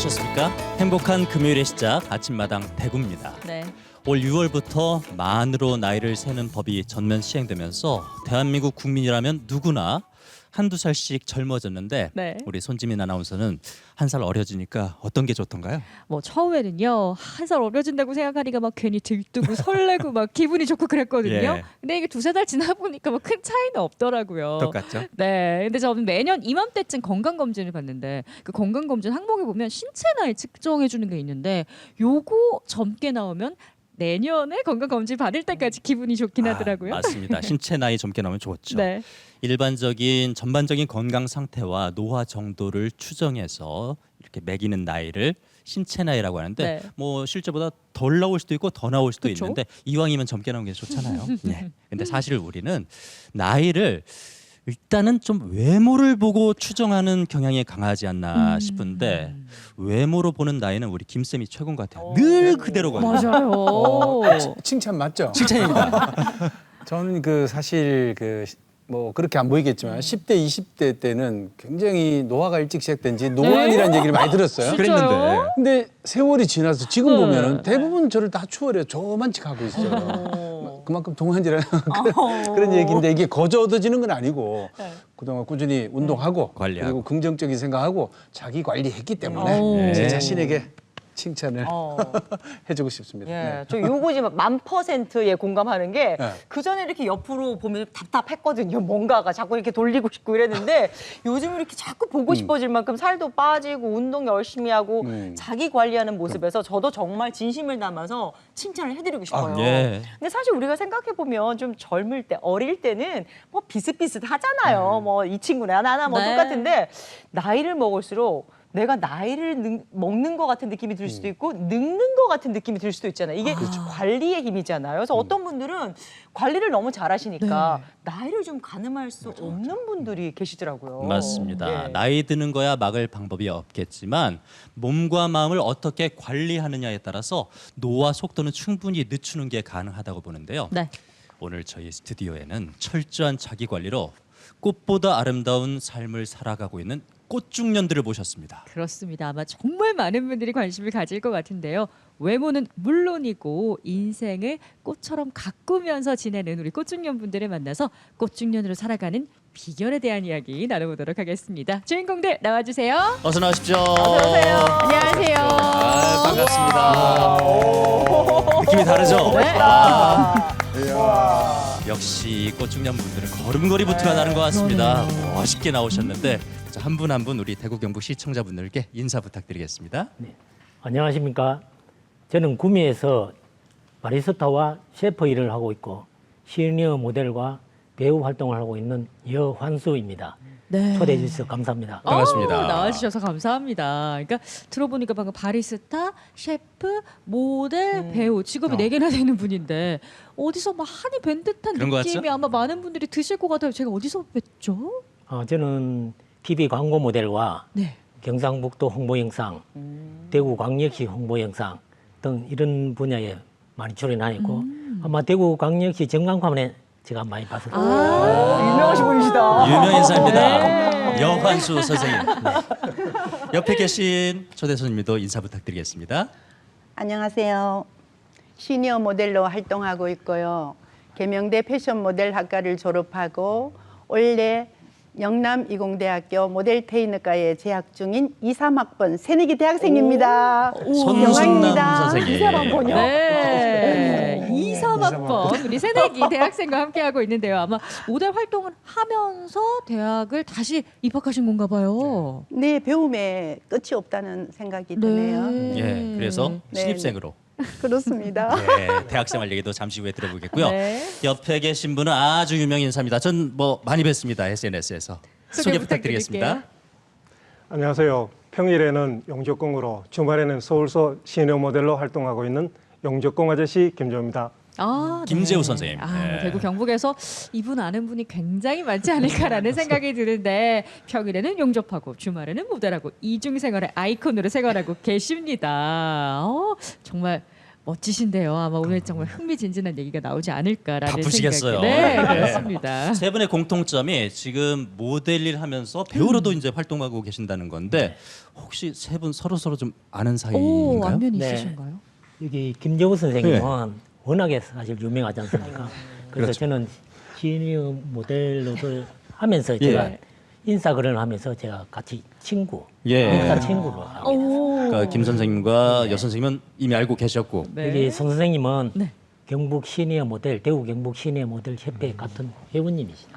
안녕하셨습니까? 행복한 금요일의 시작 아침마당 대구입니다. 네. 올 6월부터 만으로 나이를 세는 법이 전면 시행되면서 대한민국 국민이라면 누구나 한두 살씩 젊어졌는데 네. 우리 손지민 아나운서는 한 살 어려지니까 어떤 게 좋던가요? 뭐 처음에는요 한 살 어려진다고 생각하니까 막 괜히 들뜨고 설레고 막 기분이 좋고 그랬거든요. 예. 근데 이게 두세 달 지나 보니까 뭐 큰 차이는 없더라고요. 똑같죠? 네. 근데 저는 매년 이맘때쯤 건강 검진을 받는데 그 건강 검진 항목에 보면 신체 나이 측정해 주는 게 있는데 요거 젊게 나오면 내년에 건강 검진 받을 때까지 기분이 좋긴 하더라고요. 맞습니다. 신체 나이 젊게 나오면 좋죠. 네. 일반적인 전반적인 건강 상태와 노화 정도를 추정해서 이렇게 매기는 나이를 신체 나이라고 하는데 네. 뭐 실제보다 덜 나올 수도 있고 더 나올 수도 그쵸? 있는데 이왕이면 젊게 나오는 게 좋잖아요. 네. 근데 사실 우리는 나이를 일단은 좀 외모를 보고 추정하는 경향이 강하지 않나 싶은데 외모로 보는 나이는 우리 김쌤이 최고인 것 같아요. 늘 그대로거든요. 맞아요. 칭찬 맞죠? 칭찬입니다. 저는 그 사실 그 뭐 그렇게 안 보이겠지만 10대, 20대 때는 굉장히 노화가 일찍 시작된지 노안이라는 얘기를 많이 들었어요. 그랬는데 근데 세월이 지나서 지금 네. 보면은 대부분 저를 다 추월해요. 저만 하고 있어요. 그만큼 동안이라는 그런 얘기인데 이게 거저 얻어지는 건 아니고 그동안 꾸준히 운동하고 관리하고. 그리고 긍정적인 생각하고 자기 관리했기 때문에 오. 제 네. 자신에게 칭찬을 해주고 싶습니다. 예, 네. 저 요거지 1000%에 공감하는 게 네. 그 전에 이렇게 옆으로 보면 답답했거든요. 뭔가가 자꾸 이렇게 돌리고 싶고 이랬는데 요즘 이렇게 자꾸 보고 싶어질 만큼 살도 빠지고 운동 열심히 하고 자기 관리하는 모습에서 저도 정말 진심을 담아서 칭찬을 해드리고 싶어요. 예. 근데 사실 우리가 생각해 보면 좀 젊을 때, 어릴 때는 뭐 비슷비슷하잖아요. 뭐 이 친구나 나나 뭐 네. 똑같은데 나이를 먹을수록 내가 나이를 먹는 것 같은 느낌이 들 수도 있고 늙는 것 같은 느낌이 들 수도 있잖아요. 이게 관리의 힘이잖아요. 그래서 어떤 분들은 관리를 너무 잘하시니까 나이를 좀 가늠할 수 없는 분들이 계시더라고요. 맞습니다. 예. 나이 드는 거야 막을 방법이 없겠지만 몸과 마음을 어떻게 관리하느냐에 따라서 노화 속도는 충분히 늦추는 게 가능하다고 보는데요. 네. 오늘 저희 스튜디오에는 철저한 자기 관리로 꽃보다 아름다운 삶을 살아가고 있는 꽃중년들을 모셨습니다. 그렇습니다. 아마 정말 많은 분들이 관심을 가질 것 같은데요. 외모는 물론이고 인생을 꽃처럼 가꾸면서 지내는 우리 꽃중년 분들을 만나서 꽃중년으로 살아가는 비결에 대한 이야기 나눠보도록 하겠습니다. 주인공들 나와주세요. 어서 나오십시오. 안녕하세요. 반갑습니다. 느낌이 다르죠? 네. 역시 꽃중년 분들은 걸음걸이부터가 다른 것 같습니다. 멋있게 나오셨는데 한 분 한 분 우리 대구 경북 시청자분들께 인사 부탁드리겠습니다. 안녕하십니까. 저는 구미에서 바리스타와 셰프 일을 하고 있고 시니어 모델과 배우 활동을 하고 있는 여환수입니다. 네. 초대해 주셔서 감사합니다. 반갑습니다. 나와주셔서 감사합니다. 그러니까 들어보니까 방금 바리스타, 셰프, 모델, 배우 직업이 4개나 되는 분인데 어디서 막 한이 뵌 듯한 그런 것 느낌이 같죠? 아마 많은 분들이 드실 것 같아요. 제가 어디서 뵀죠? 저는 TV 광고 모델과 네. 경상북도 홍보 영상, 대구 광역시 홍보 영상 등 이런 분야에 많이 출연하였고 아마 대구 광역시 정강판에 제가 많이 봤었어요. 유명하신 분이시다. 유명 인사입니다. 네. 여환수 선생님. 옆에 계신 초대 손님도 인사 부탁드리겠습니다. 안녕하세요. 시니어 모델로 활동하고 있고요. 계명대 패션 모델 학과를 졸업하고 올해 영남 이공대학교 모델 테이너과에 재학 중인 2, 3학번 새내기 대학생입니다. 손순남 영광입니다. 선생님. 네. 2, 3학번 우리 새내기 대학생과 함께하고 있는데요. 아마 모델 활동을 하면서 대학을 다시 입학하신 건가 봐요. 네, 배움에 끝이 없다는 생각이 드네요. 예, 그래서 네, 신입생으로 그렇습니다. 네, 대학생활 얘기도 잠시 후에 들어보겠고요. 네. 옆에 계신 분은 아주 유명 인사입니다. 전 뭐 많이 뵀습니다. SNS에서. 소개 부탁드리겠습니다. 안녕하세요. 평일에는 용접공으로 주말에는 서울서 시니어 모델로 활동하고 있는 용접공 아저씨 김조입니다. 김재우 선생님. 네. 대구 경북에서 이분 아는 분이 굉장히 많지 않을까라는 생각이 드는데 평일에는 용접하고 주말에는 모델하고 이중생활의 아이콘으로 생활하고 계십니다. 정말 멋지신데요. 아마 오늘 정말 흥미진진한 얘기가 나오지 않을까라는 바쁘시겠어요. 생각이. 네, 네. 그렇습니다. 세 분의 공통점이 지금 모델 일 하면서 배우로도 이제 활동하고 계신다는 건데 혹시 세 분 서로 좀 아는 오, 사이인가요? 안면이 네. 있으신가요? 여기 김재호 선생님은 워낙에 사실 유명하지 않습니까? 그래서 그렇죠. 저는 시니어 모델로들 하면서 제가 인싸그램을 하면서 제가 같이 친구, 예. 인싸 친구로 하고 있어요. 그러니까 김 선생님과 여 선생님은 이미 알고 계셨고 네. 여기 송 선생님은 네. 경북 시니어 모델, 대구 경북 시니어 모델 협회 같은 회원님이시죠.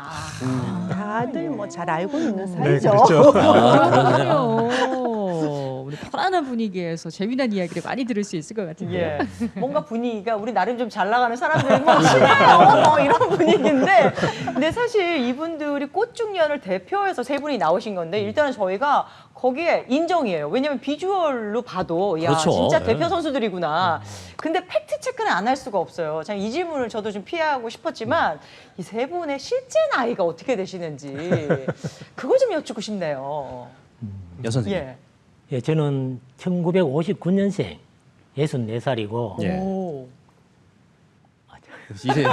다들 뭐 잘 알고 있는 네, 사이죠. 그렇죠. 아, 그러네요. 그럼요. 우리 편안한 분위기에서 재미난 이야기를 많이 들을 수 있을 것 같은데요. 예. 뭔가 분위기가 우리 나름 좀 잘 나가는 사람들 뭐 친해요 이런 분위기인데 근데 사실 이분들이 꽃중년을 대표해서 세 분이 나오신 건데 일단은 저희가 거기에 인정이에요. 왜냐면 비주얼로 봐도 야 그렇죠. 진짜 네. 대표 선수들이구나. 근데 팩트 체크는 안 할 수가 없어요. 참 이 질문을 저도 좀 피하고 싶었지만 이 세 분의 실제 나이가 어떻게 되시는지 그걸 좀 여쭙고 싶네요. 여 선생님. 예. 예, 저는 1959년생 64살이고 예. 오. 이제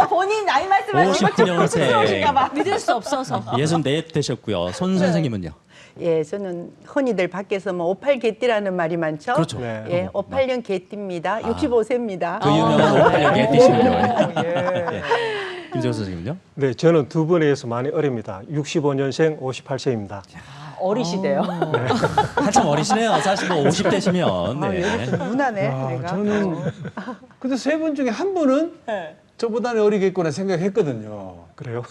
본인 나이 말씀하시는 거 좀 59년생. 부끄러우신가 봐. 믿을 수 없어서. 64 되셨고요. 손 선생님은요? 예, 저는 흔히들 밖에서 뭐 58 개띠라는 말이 많죠. 그렇죠. 네. 예, 58년 개띠입니다. 65세입니다. 그 유명한 오팔력의 뛰시군요. 예. 김재호 선생님은요? 네, 저는 두 분에서 많이 어립니다. 65년생 58세입니다. 어리시대요. 한참 어리시네요. 사실 뭐 50대시면. 아, 네. 얘도 좀 누나네, 아, 내가. 저는 근데 세 분 중에 한 분은 네. 저보다는 어리겠구나 생각했거든요. 그래요?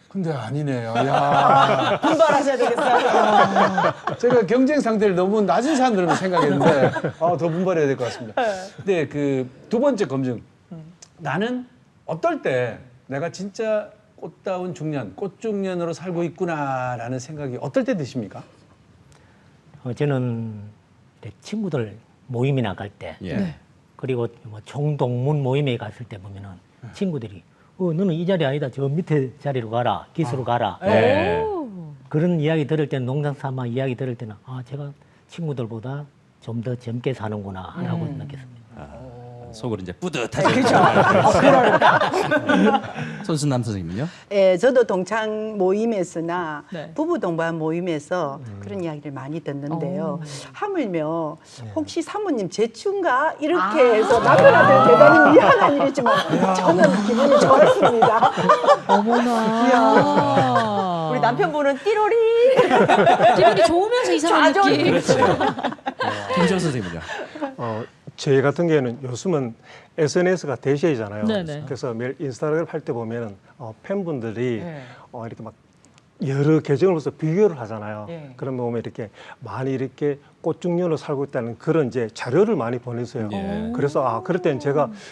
근데 아니네요. 야, 분발하셔야 되겠어요. 제가 경쟁 상태를 너무 낮은 사람들만 생각했는데 더 분발해야 될 것 같습니다. 근데 그 두 번째 검증. 나는 어떨 때 내가 진짜 꽃다운 중년, 꽃중년으로 살고 있구나라는 생각이 어떨 때 드십니까? 저는 내 친구들 모임이 나갈 때 예. 그리고 뭐 총동문 모임에 갔을 때 보면은 친구들이 너는 이 자리 아니다. 저 밑에 자리로 가라. 기수로 가라. 네. 그런 이야기 들을 때는 농장 삼아 이야기 들을 때는 제가 친구들보다 좀 더 젊게 사는구나 라고 느꼈습니다. 속으로 이제 뿌듯하죠. 손순남 선생님은요? 예, 저도 동창 모임에서나 네. 부부 동반 모임에서 그런 이야기를 많이 듣는데요. 하물며 혹시 사모님 제춘가 이렇게 해서 남편한테 대단히 미안한 일이지만 저는 기분이 좋았습니다. 어머나. 우리 남편분은 띠로리. 기분이 좋으면서 이상한 좌절이. 느낌. 김재호 선생님은요? 저희 같은 경우에는 요즘은 SNS가 대세이잖아요. 네네. 그래서 매일 인스타그램 할 때 보면은 팬분들이 네. 이렇게 막 여러 계정을 해서 비교를 하잖아요. 네. 그러면 보면 이렇게 많이 이렇게 꽃중년으로 살고 있다는 그런 이제 자료를 많이 보내세요. 예. 그래서 그럴 때는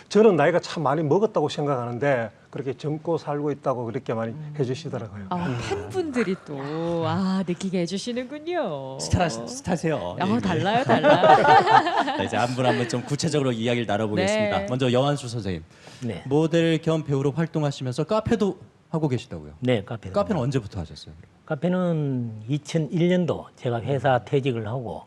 저는 나이가 참 많이 먹었다고 생각하는데 그렇게 젊고 살고 있다고 그렇게 많이 해주시더라고요. 팬분들이 또 느끼게 해주시는군요. 스타세요. 예. 달라요. 자, 이제 한 분 한 분 좀 구체적으로 이야기를 나눠보겠습니다. 네. 먼저 여한수 선생님. 네. 모델 겸 배우로 활동하시면서 카페도 하고 계시다고요? 네, 카페. 카페는 언제부터 하셨어요? 카페는 2001년도 제가 회사 퇴직을 하고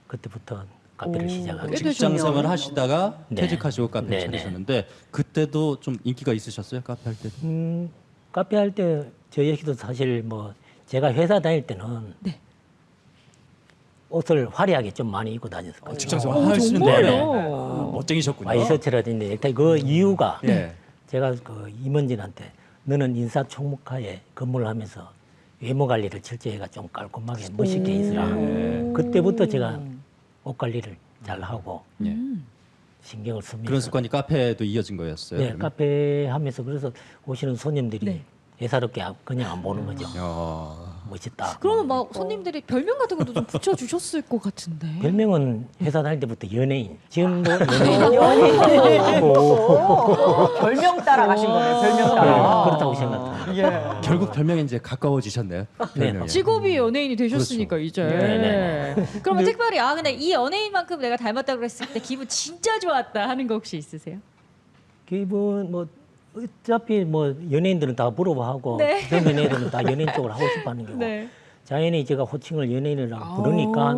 그때부터 카페를 시작하게 됐습니다. 직장 생활 하시다가 네. 퇴직하시고 카페 네, 차리셨는데 그때도 좀 인기가 있으셨어요? 카페 할 때? 카페 할 때 저희도 사실 뭐 제가 회사 다닐 때는 네. 옷을 화려하게 좀 많이 입고 다녔어요. 직장 생활 하시는데 정말요? 멋쟁이셨군요. 와이셔츠라든지 일단 그 이유가 예. 제가 그 임원진한테 너는 인사 총무과에 근무를 하면서 외모 관리를 철저히가 좀 깔끔하게 멋있게 있으라. 그때부터 제가 옷 관리를 잘 하고 예. 신경을 씁니다. 그런 습관이 카페에도 이어진 거였어요. 네, 그러면? 카페 하면서 그래서 오시는 손님들이 네. 예사롭게 그냥 안 보는 거죠. 야. 멋있다. 그러면 막 손님들이 별명 같은 것도 좀 붙여주셨을 것 같은데. 별명은 회사 다닐 때부터 연예인. 지금도 연예인. 별명 따라 가신 거네요. 별명 네, 따라. 그렇다고 생각합니다. 결국 별명이 이제 가까워지셨네요. 네. 별명이. 직업이 연예인이 되셨으니까 이제. 네, 그러면 특별히 근데 이 연예인만큼 내가 닮았다고 그랬을 때 기분 진짜 좋았다 하는 거 혹시 있으세요? 기분 뭐 어차피 뭐 연예인들은 다 부러워하고 네. 젊은 애들은 다 연예인 쪽을 하고 싶어하는 거고 네. 자연히 제가 호칭을 연예인이라고 부르니까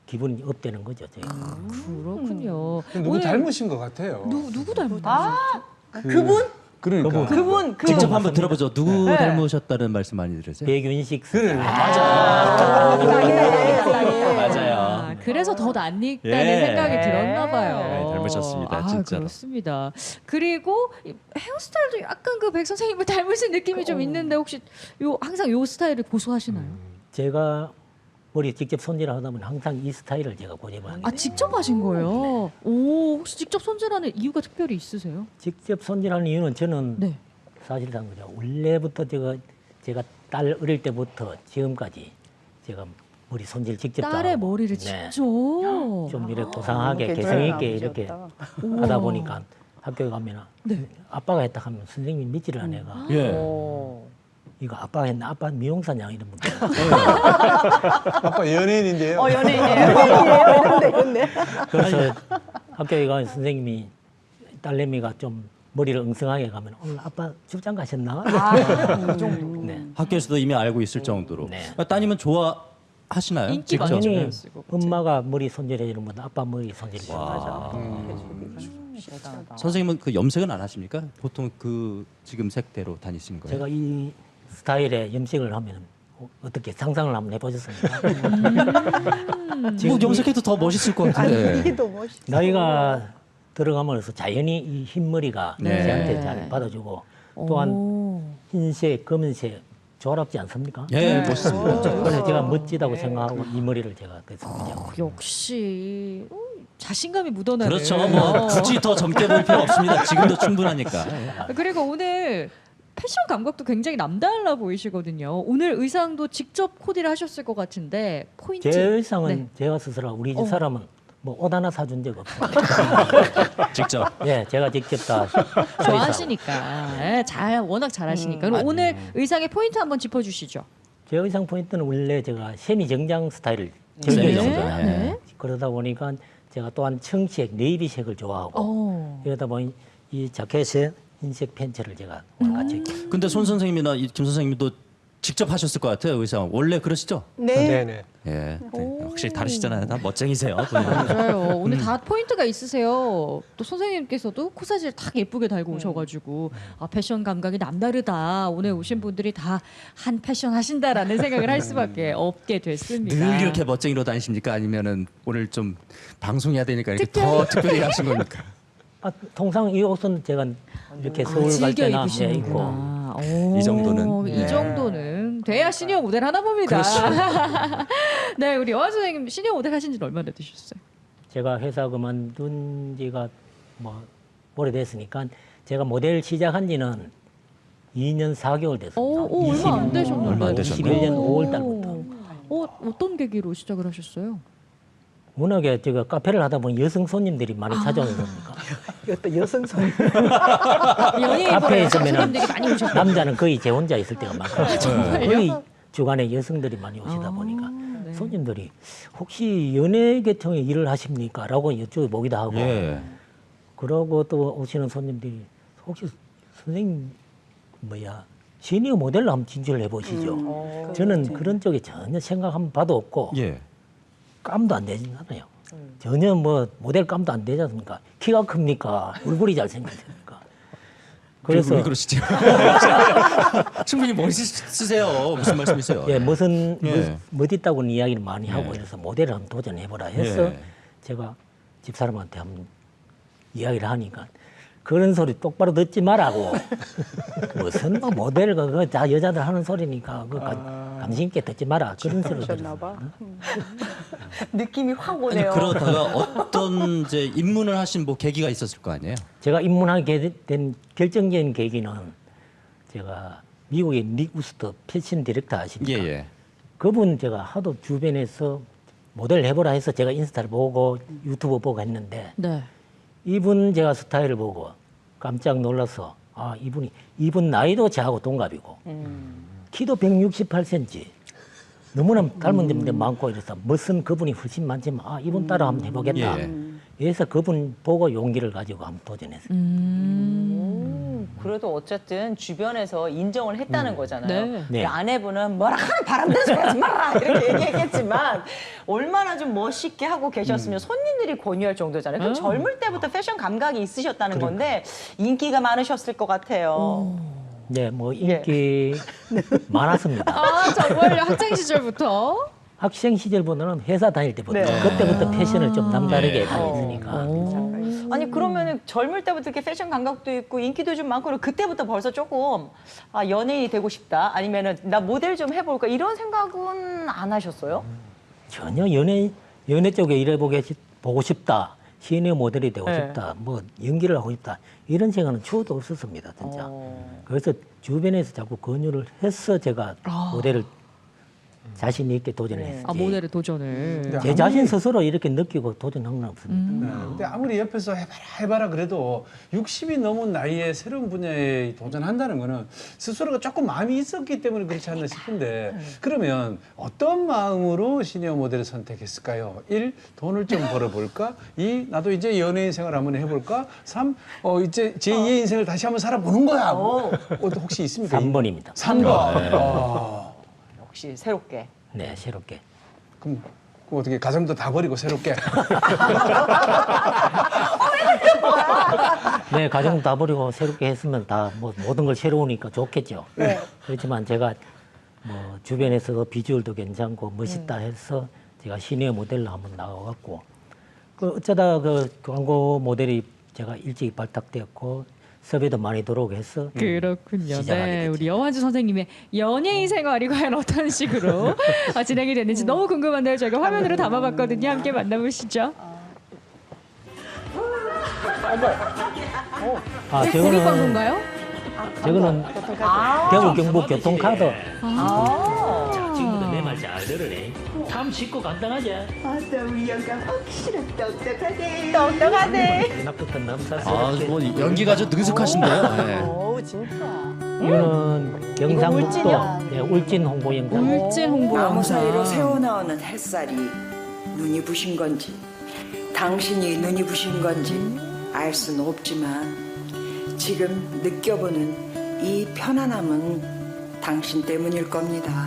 기분이 업되는 거죠. 저희가. 그렇군요. 누구 오늘 닮으신 것 같아요. 누구 닮았다? 아, 그분? 그러니까. 그분 직접 한번 들어보죠. 누구 네. 닮으셨다는 말씀 많이 들으세요? 백윤식 그래, 맞아. 맞아요. 그래서 더 낯익다는 예. 생각이 들었나 봐요. 네, 닮으셨습니다, 진짜로. 그렇습니다. 그리고 이 헤어스타일도 약간 그 백 선생님을 닮으신 느낌이 좀 있는데 혹시 항상 요 스타일을 고수하시나요? 제가 머리 직접 손질하다 보면 항상 이 스타일을 제가 고집합니다. 아 직접 하신 거예요? 오 혹시 직접 손질하는 이유가 특별히 있으세요? 직접 손질하는 이유는 저는 네. 사실상 그죠. 원래부터 제가 딸 어릴 때부터 지금까지 제가 머리 손질 직접 다 딸의 하고, 머리를 네. 직접. 좀 이렇게 고상하게 개성 있게 이렇게 하다 보니까 학교에 가면 네. 아빠가 했다 하면 선생님이 믿지를 않아 애가. 예. 이거 아빠가 했나? 아빠 미용사냐 이런 분. 아빠 연예인인데요. 연예인이에요. 그래서 학교에 가면 선생님이 딸내미가 좀 머리를 엉성하게 가면 오늘 아빠 출장 가셨나? 그 정도. 네. 학교에서도 이미 알고 있을 정도로. 네. 따님은 좋아하시나요? 인기 직접? 많죠. 당연히 쓰고. 엄마가 머리 손질해 주는 보다 아빠 머리 손질해 주는 와. 대단하다. 선생님은 그 염색은 안 하십니까? 보통 그 지금 색대로 다니시는 거예요? 제가 이 스타일의 염색을 하면 어떻게 상상을 한번 해보셨습니까? 뭐 염색해도 더 멋있을 것 같은데. 이도 멋있어. 나이가 들어가면서 자연히 이 흰머리가 네. 제한테 잘 받아주고 또한 오. 흰색, 검은색 조화롭지 않습니까? 예, 멋있습니다. 그래서 제가 멋지다고 생각하고 이 머리를 제가 그래서 그냥 역시 자신감이 묻어나는. 그렇죠. 뭐 굳이 더 젊게 보일 필요 없습니다. 지금도 충분하니까. 그리고 오늘 패션 감각도 굉장히 남달라 보이시거든요. 오늘 의상도 직접 코디를 하셨을 것 같은데 포인트. 제 의상은 네. 제가 스스로 우리 집 사람은 뭐 옷 하나 사준 적 없어요. 직접. 예, 제가 직접 다 좋아하시니까 예, 워낙 잘하시니까. 그럼 오늘 의상의 포인트 한번 짚어주시죠. 제 의상 포인트는 원래 제가 세미 정장 스타일을 세미 즐겨요. 정장. 예. 네. 그러다 보니까 제가 또한 청색, 네이비색을 좋아하고 이러다 보니 이 자켓에 흰색 팬츠를 제가 오늘 같이 입고 근데 손 선생님이나 김 선생님도 직접 하셨을 것 같아요. 의상. 원래 그러시죠? 네. 네네. 예. 네. 확실히 다르시잖아요. 다 멋쟁이세요. 맞아요. 오늘 다 포인트가 있으세요. 또 선생님께서도 코사지를 딱 예쁘게 달고 오셔가지고 아, 패션 감각이 남다르다. 오늘 오신 분들이 다 한 패션 하신다라는 생각을 할 수밖에 없게 됐습니다. 늘 이렇게 멋쟁이로 다니십니까? 아니면은 오늘 좀 방송해야 되니까 이렇게 더 특별히 하신 겁니까? 아, 통상 이 옷은 제가 이렇게 서울 갈 즐겨 때나 예, 입고 입으시는구나. 오, 이 정도는? 이 네. 정도는 돼야 시니어 모델 하나 봅니다. 네, 우리 여한 선생님 시니어 모델 하신 지는 얼마나 되셨어요? 제가 회사 그만둔 지가 뭐 오래됐으니까 제가 모델 시작한 지는 2년 4개월 됐습니다. 얼마 안 되셨네요. 얼마 안 되셨네요. 21년 5월 달부터. 어떤 계기로 시작을 하셨어요? 워낙에 제가 카페를 하다 보니 여성 손님들이 많이 찾아오는 겁니까? 이것도 여성성. 연예인 카페에 보러 있으면 손님들이 많이 오셨고. 남자는 거의 제 혼자 있을 때가 많거든요. 정말요? 거의 주간에 여성들이 많이 오시다 보니까 네. 손님들이 혹시 연예 계통의 일을 하십니까? 라고 여쭤보기도 하고 예. 그러고 또 오시는 손님들이 혹시 선생님 시니어 모델로 한번 진출을 해보시죠. 저는 그런 쪽에 전혀 생각 한번 봐도 없고 예. 깜도 안 되잖아요. 전혀 뭐 모델 깜도 안 되지 않습니까? 키가 큽니까? 얼굴이 잘생겼습니까? 그래서 왜 그러시죠? 충분히 멋있으세요. 무슨 말씀이세요? 예, 무슨 예. 멋있다고는 이야기를 많이 하고 예. 이래서 모델을 한번 도전해보라 해서 예. 제가 집사람한테 한번 이야기를 하니까 그런 소리 똑바로 듣지 말라고 무슨 뭐 모델 그거 다 여자들 하는 소리니까 그거 감심 있게 듣지 마라 그런 소리를 그러셨나 들었어요. 봐. 느낌이 확 아니, 오네요. 그러다가 어떤 이제 입문을 하신 뭐 계기가 있었을 거 아니에요? 제가 입문하게 된 결정적인 계기는 제가 미국의 닉 우스터 패션 디렉터 아십니까? 예. 그분 제가 하도 주변에서 모델 해보라 해서 제가 인스타를 보고 유튜브 보고 했는데 네. 이분 제가 스타일을 보고 깜짝 놀라서 아 이분 나이도 저하고 동갑이고 키도 168cm 너무나 닮은 점도 많고 이래서 멋은 그분이 훨씬 많지만 아 이분 따라 한번 해보겠다. 예. 그래서 그분 보고 용기를 가지고 한번 도전했어요. 그래도 어쨌든 주변에서 인정을 했다는 거잖아요. 네. 네. 아내분은 뭐라 하는 바람대로 소리 하지 마라 이렇게 얘기했겠지만 얼마나 좀 멋있게 하고 계셨으면 손님들이 권유할 정도잖아요. 그럼 젊을 때부터 패션 감각이 있으셨다는 건데 인기가 많으셨을 것 같아요. 네, 뭐 인기 많았습니다. 아 정말요? 학창 시절부터? 학생 시절보다는 회사 다닐 때부터 네. 그때부터 패션을 좀 남다르게 네. 다녔으니까 아니 그러면은 젊을 때부터 이렇게 패션 감각도 있고 인기도 좀 많고 그때부터 벌써 조금 아 연예인이 되고 싶다 아니면은 나 모델 좀 해볼까 이런 생각은 안 하셨어요? 전혀 연예 쪽에 보고 싶다. 시니어 모델이 되고 네. 싶다. 뭐 연기를 하고 싶다. 이런 생각은 추호도 없었습니다. 진짜. 그래서 주변에서 자꾸 권유를 해서 제가 모델을 자신 있게 도전을 했지. 아 모델의 도전을. 제 자신 스스로 이렇게 느끼고 도전한 건 없습니다. 네, 근데 아무리 옆에서 해봐라 그래도 60이 넘은 나이에 새로운 분야에 도전한다는 거는 스스로가 조금 마음이 있었기 때문에 그렇지 않나 싶은데 그러면 어떤 마음으로 시니어 모델을 선택했을까요? 1. 돈을 좀 벌어볼까? 2. 나도 이제 연예인 생활 한번 해볼까? 3. 이제 제2의 인생을 다시 한번 살아보는 거야. 혹시 있습니까? 3번입니다. 3번. 역시 새롭게. 네, 새롭게. 그럼 어떻게 가정도 다 버리고 새롭게? 네, 가정 다 버리고 새롭게 했으면 다 뭐 모든 걸 새로우니까 좋겠죠. 그렇지만 제가 뭐 주변에서도 비주얼도 괜찮고 멋있다 해서 제가 시니어 모델로 한번 나와갖고 그 어쩌다 그 광고 모델이 제가 일찍 발탁되었고 섭외도 많이 들어오게 해서 그렇군요. 시작하게 네, 됐죠. 우리 여완주 선생님의 연예인 생활이 과연 어떤 식으로 진행이 됐는지 너무 궁금한데요. 저희가 화면으로 담아봤거든요. 함께 만나보시죠. 아, 우리 저거는 광고인가요? 저거는 대구 경북 교통카드. 아. 지금부터 내 말 잘 들으래. 참 쉽고 간단하지. 우리 영감 확실히 똑똑하네. 똑똑하네. 나부터 아, 남사스럽게. 뭐 연기가 아주 능숙하신데요. 네. 오 진짜. 이거는 경상북도 울진이야. 네, 울진 홍보 영상. 울진 홍보 나무 사이로 영상. 새어나오는 햇살이 눈이 부신 건지 당신이 눈이 부신 건지 알 수는 없지만 지금 느껴보는 이 편안함은 당신 때문일 겁니다.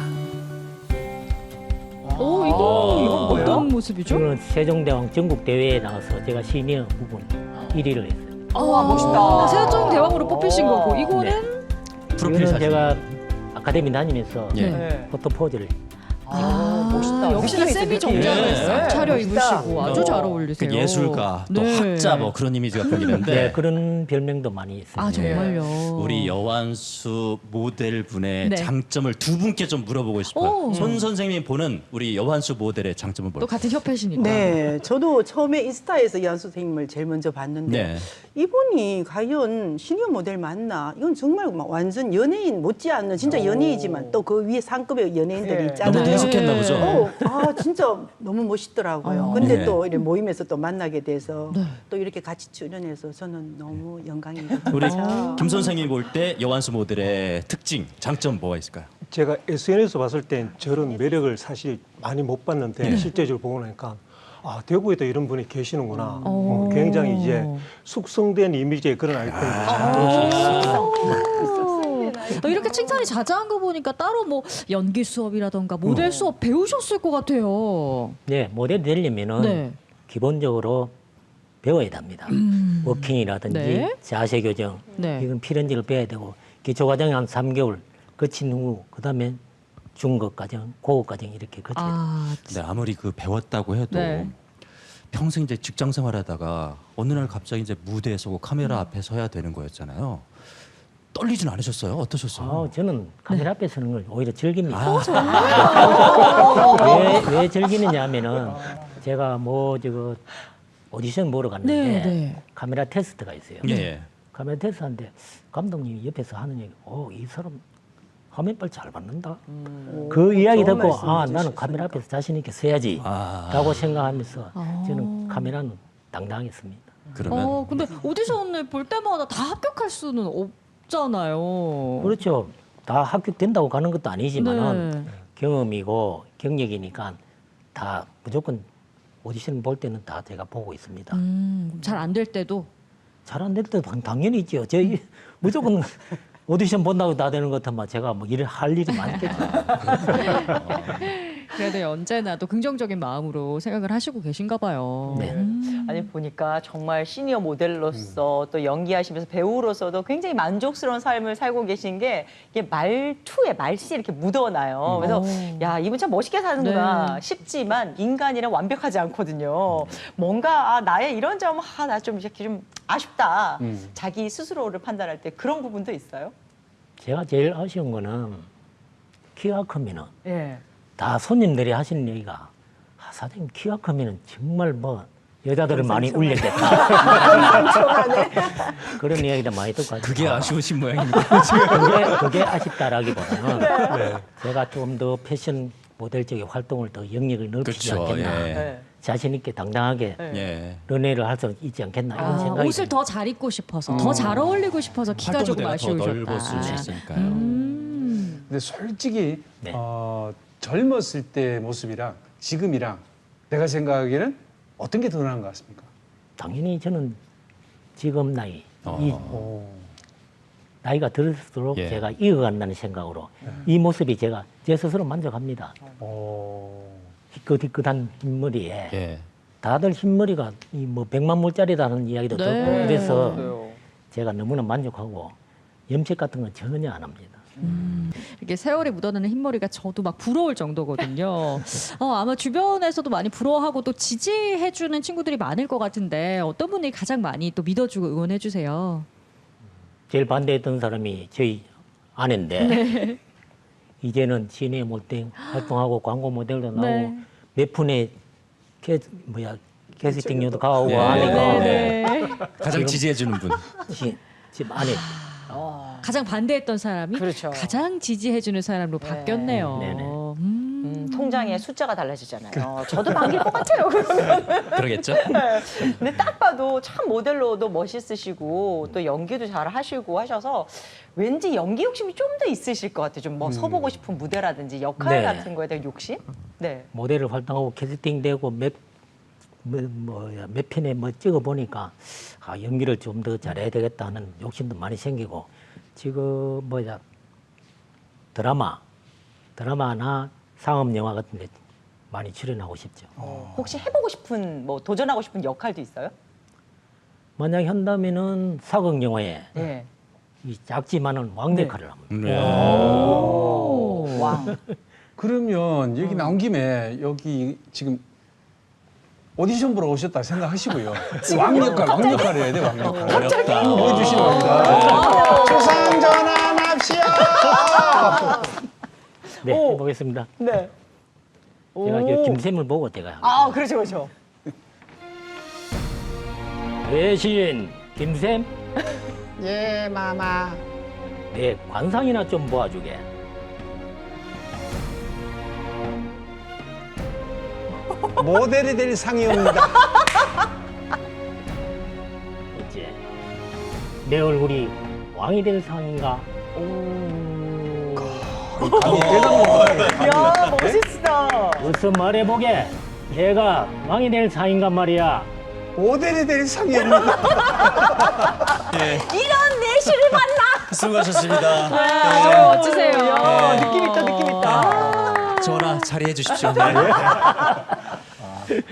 오 이거 어떤 모습이죠? 이거는 세종대왕 전국 대회에 나가서 제가 시니어 부분 1위를 했어요. 아 멋있다. 세종 대왕으로 뽑히신 거고 이거는 프로필 이거는 사진. 제가 아카데미 다니면서 예. 네. 포토포즈를 멋있다. 역시나 느낌이 세미 있어, 느낌이. 정장을 네. 싹 차려 멋있다. 입으시고 아주 잘 어울리세요. 그 예술가 또 네. 학자 뭐 그런 이미지가 보이는데 네, 그런 별명도 많이 있어요. 아 정말요. 우리 여완수 모델 분의 네. 장점을 두 분께 좀 물어보고 싶어요. 오. 손 선생님이 보는 우리 여완수 모델의 장점은 또 뭘까요? 같은 협회시니까. 네, 저도 처음에 인스타에서 이한수 선생님을 제일 먼저 봤는데 네. 이분이 과연 시니어 모델 맞나? 이건 정말 막 완전 연예인 못지않는 진짜 연예인이지만 또 그 위에 상급의 연예인들이 네. 있잖아요. 너무 능숙했나 보죠. 진짜 너무 멋있더라고요. 근데 네. 또 이렇게 모임에서 또 만나게 돼서 또 이렇게 같이 출연해서 저는 너무 영광입니다. 우리 진짜. 김 선생님이 볼 때 여완수 모델의 특징, 장점 뭐가 있을까요? 제가 SNS 봤을 땐 저런 매력을 사실 많이 못 봤는데 실제적으로 보고 나니까 아, 대구에도 이런 분이 계시는구나. 굉장히 이제 숙성된 이미지의 그런 아이콘이 잘 보일 수 있어요. 이렇게 칭찬이 자자한 거 보니까 따로 뭐 연기 수업이라던가 모델 수업 배우셨을 것 같아요. 네, 모델이 되려면은 네. 기본적으로 배워야 됩니다. 워킹이라든지 네. 자세 교정 네. 이건 필연적으로 배워야 되고 기초 과정이 한 3개월 거친 후 그다음에 중급 과정, 고급 과정 이렇게 거쳐야 돼요. 아, 네, 아무리 그 배웠다고 해도 네. 평생 이제 직장 생활하다가 어느 날 갑자기 이제 무대에 서고 카메라 앞에 서야 되는 거였잖아요. 떨리진 않으셨어요? 어떠셨어요? 저는 카메라 앞에 서는 걸 오히려 즐깁니다. 아, 왜 즐기느냐 하면은 제가 뭐 저거 오디션 보러 갔는데 네, 네. 카메라 테스트가 있어요. 예. 카메라 테스트 하는데 감독님이 옆에서 하는 얘기, 이 사람 화면빨 잘 받는다. 그 이야기 좋은 듣고 말씀 나는 해주셨으니까. 카메라 앞에서 자신 있게 서야지 아. 라고 생각하면서 저는 카메라는 당당했습니다. 그러면 근데 오디션을 볼 때마다 다 합격할 수는 없잖아요. 그렇죠. 다 합격된다고 가는 것도 아니지만은 네. 경험이고 경력이니까 다 무조건 오디션 볼 때는 다 제가 보고 있습니다. 잘 안 될 때도 잘 안 될 때 당연히 있죠. 저희 무조건 오디션 본다고 다 되는 것 같으면 제가 뭐 일을 할 일이 많겠죠. 그래도 언제나 또 긍정적인 마음으로 생각을 하시고 계신가 봐요. 네. 아니 보니까 정말 시니어 모델로서 또 연기하시면서 배우로서도 굉장히 만족스러운 삶을 살고 계신 게 이게 말투에 말씨에 이렇게 묻어나요. 그래서 야 이분 참 멋있게 사는구나 네. 싶지만 인간이란 완벽하지 않거든요. 뭔가 나의 이런 점 나 좀 이렇게 좀 아쉽다. 자기 스스로를 판단할 때 그런 부분도 있어요. 제가 제일 아쉬운 거는 키가 크면은 예. 다 손님들이 하시는 얘기가 사장님 키가 크면은 정말 뭐 여자들을 많이 울렸겠다. 그런 이야기도 많이 듣고 그게 아쉬우신 모양입니다. 그게 아쉽다라기보다는 제가 좀 더 패션 모델 쪽의 활동을 더 영역을 넓히지 그렇죠. 않겠나. 예. 네. 자신 있게 당당하게 예. 연애를 할 수 있지 않겠나 이런 생각이 옷을 더 잘 입고 싶어서 더 잘 어울리고 싶어서 키가 조금 활동 무대가 더 아쉬우셨다. 넓었을 수 있으니까요. 근데 솔직히 네. 젊었을 때 모습이랑 지금이랑 내가 생각하기에는 어떤 게 더 나은 것 같습니까? 당연히 저는 지금 나이 이 오. 나이가 들수록 예. 제가 이어간다는 생각으로 이 모습이 제가 제 스스로 만족합니다. 오. 희끗희끗한 흰머리에 예. 다들 흰머리가 뭐 100만 불짜리라는 이야기도 네. 듣고 그래서 그래요. 제가 너무나 만족하고 염색 같은 건 전혀 안 합니다. 이렇게 세월이 묻어나는 흰머리가 저도 막 부러울 정도거든요. 아마 주변에서도 많이 부러워하고 또 지지해주는 친구들이 많을 것 같은데 어떤 분이 가장 많이 또 믿어주고 응원해주세요? 제일 반대했던 사람이 저희 아내인데 이제는 시내 모델 활동하고 광고 모델도 나오고 네. 몇 푼의 캐스팅료도 가오고 예. 하니까 네. 가장 지지해주는 분. 지금 아내 가장 반대했던 사람이 그렇죠. 가장 지지해주는 사람으로 바뀌었네요. 네네. 통장에 숫자가 달라지잖아요. 저도 반길 것 같아요. 그러면. 그러겠죠? 근데 딱 봐도 참 모델로도 멋있으시고 또 연기도 잘 하시고 하셔서 왠지 연기 욕심이 좀 더 있으실 것 같아요. 좀 뭐 서보고 싶은 무대라든지 역할 네. 같은 거에 대한 욕심? 네. 모델을 활동하고 캐스팅되고 몇 편에 뭐 찍어 보니까 연기를 좀 더 잘해야 되겠다 하는 욕심도 많이 생기고 지금 드라마나 상업 영화 같은 데 많이 출연하고 싶죠. 혹시 해보고 싶은 뭐 도전하고 싶은 역할도 있어요? 만약 한다면은 사극 영화에 네. 이 작지만은 왕 역할을 합니다. 네. 왕. 그러면 얘기 나온 김에 여기 지금 오디션 보러 오셨다 생각하시고요. 왕 역할 해야 돼, 왕 역할. 어렵다. 한번 보여주시기 바랍니다. 조상 전환합시다. 네, 해보겠습니다. 네. 제가 그 김샘을 보고 제가 아, 그렇죠, 그렇죠. 대신 김샘 예, 마마. 내 관상이나 좀 보아주게. 모델이 될 상이옵니다. 어째 내 얼굴이 왕이 될 상인가? 야, 멋있다. 어서 말해보게. 내가 왕이 될 상인가 말이야. 모델이 될 상이옵니다. 이런 내실을 만나. 수고하셨습니다. 멋지세요. 야, 느낌 있다, 느낌 있다. 전화 자리해 주십시오.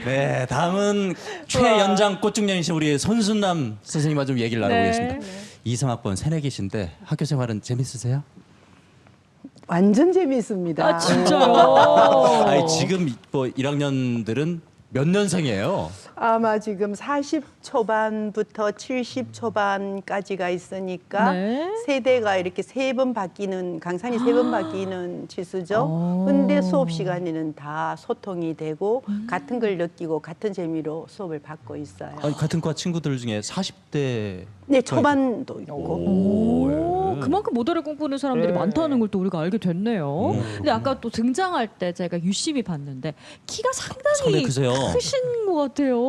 네, 다음은 최연장 꽃중년이신 우리 손순남 선생님과 좀 얘기를 나눠보겠습니다. 이성학번 새내기신데 학교 생활은 재밌으세요? 완전 재미있습니다. 아 진짜요? 아니 지금 뭐 1학년들은 몇 년생이에요? 아마 지금 40 초반부터 70 초반까지가 있으니까 네. 세대가 이렇게 세 번 바뀌는 강산이 세 번 바뀌는 치수죠. 근데 수업 시간에는 다 소통이 되고 같은 걸 느끼고 같은 재미로 수업을 받고 있어요. 아니, 같은 과 친구들 중에 40대 네, 초반도 있고. 오, 그만큼 모델을 꿈꾸는 사람들이 많다는 걸 또 우리가 알게 됐네요. 근데 아까 또 등장할 때 제가 유심히 봤는데 키가 상당히 상당히 크세요. 크신 것 같아요.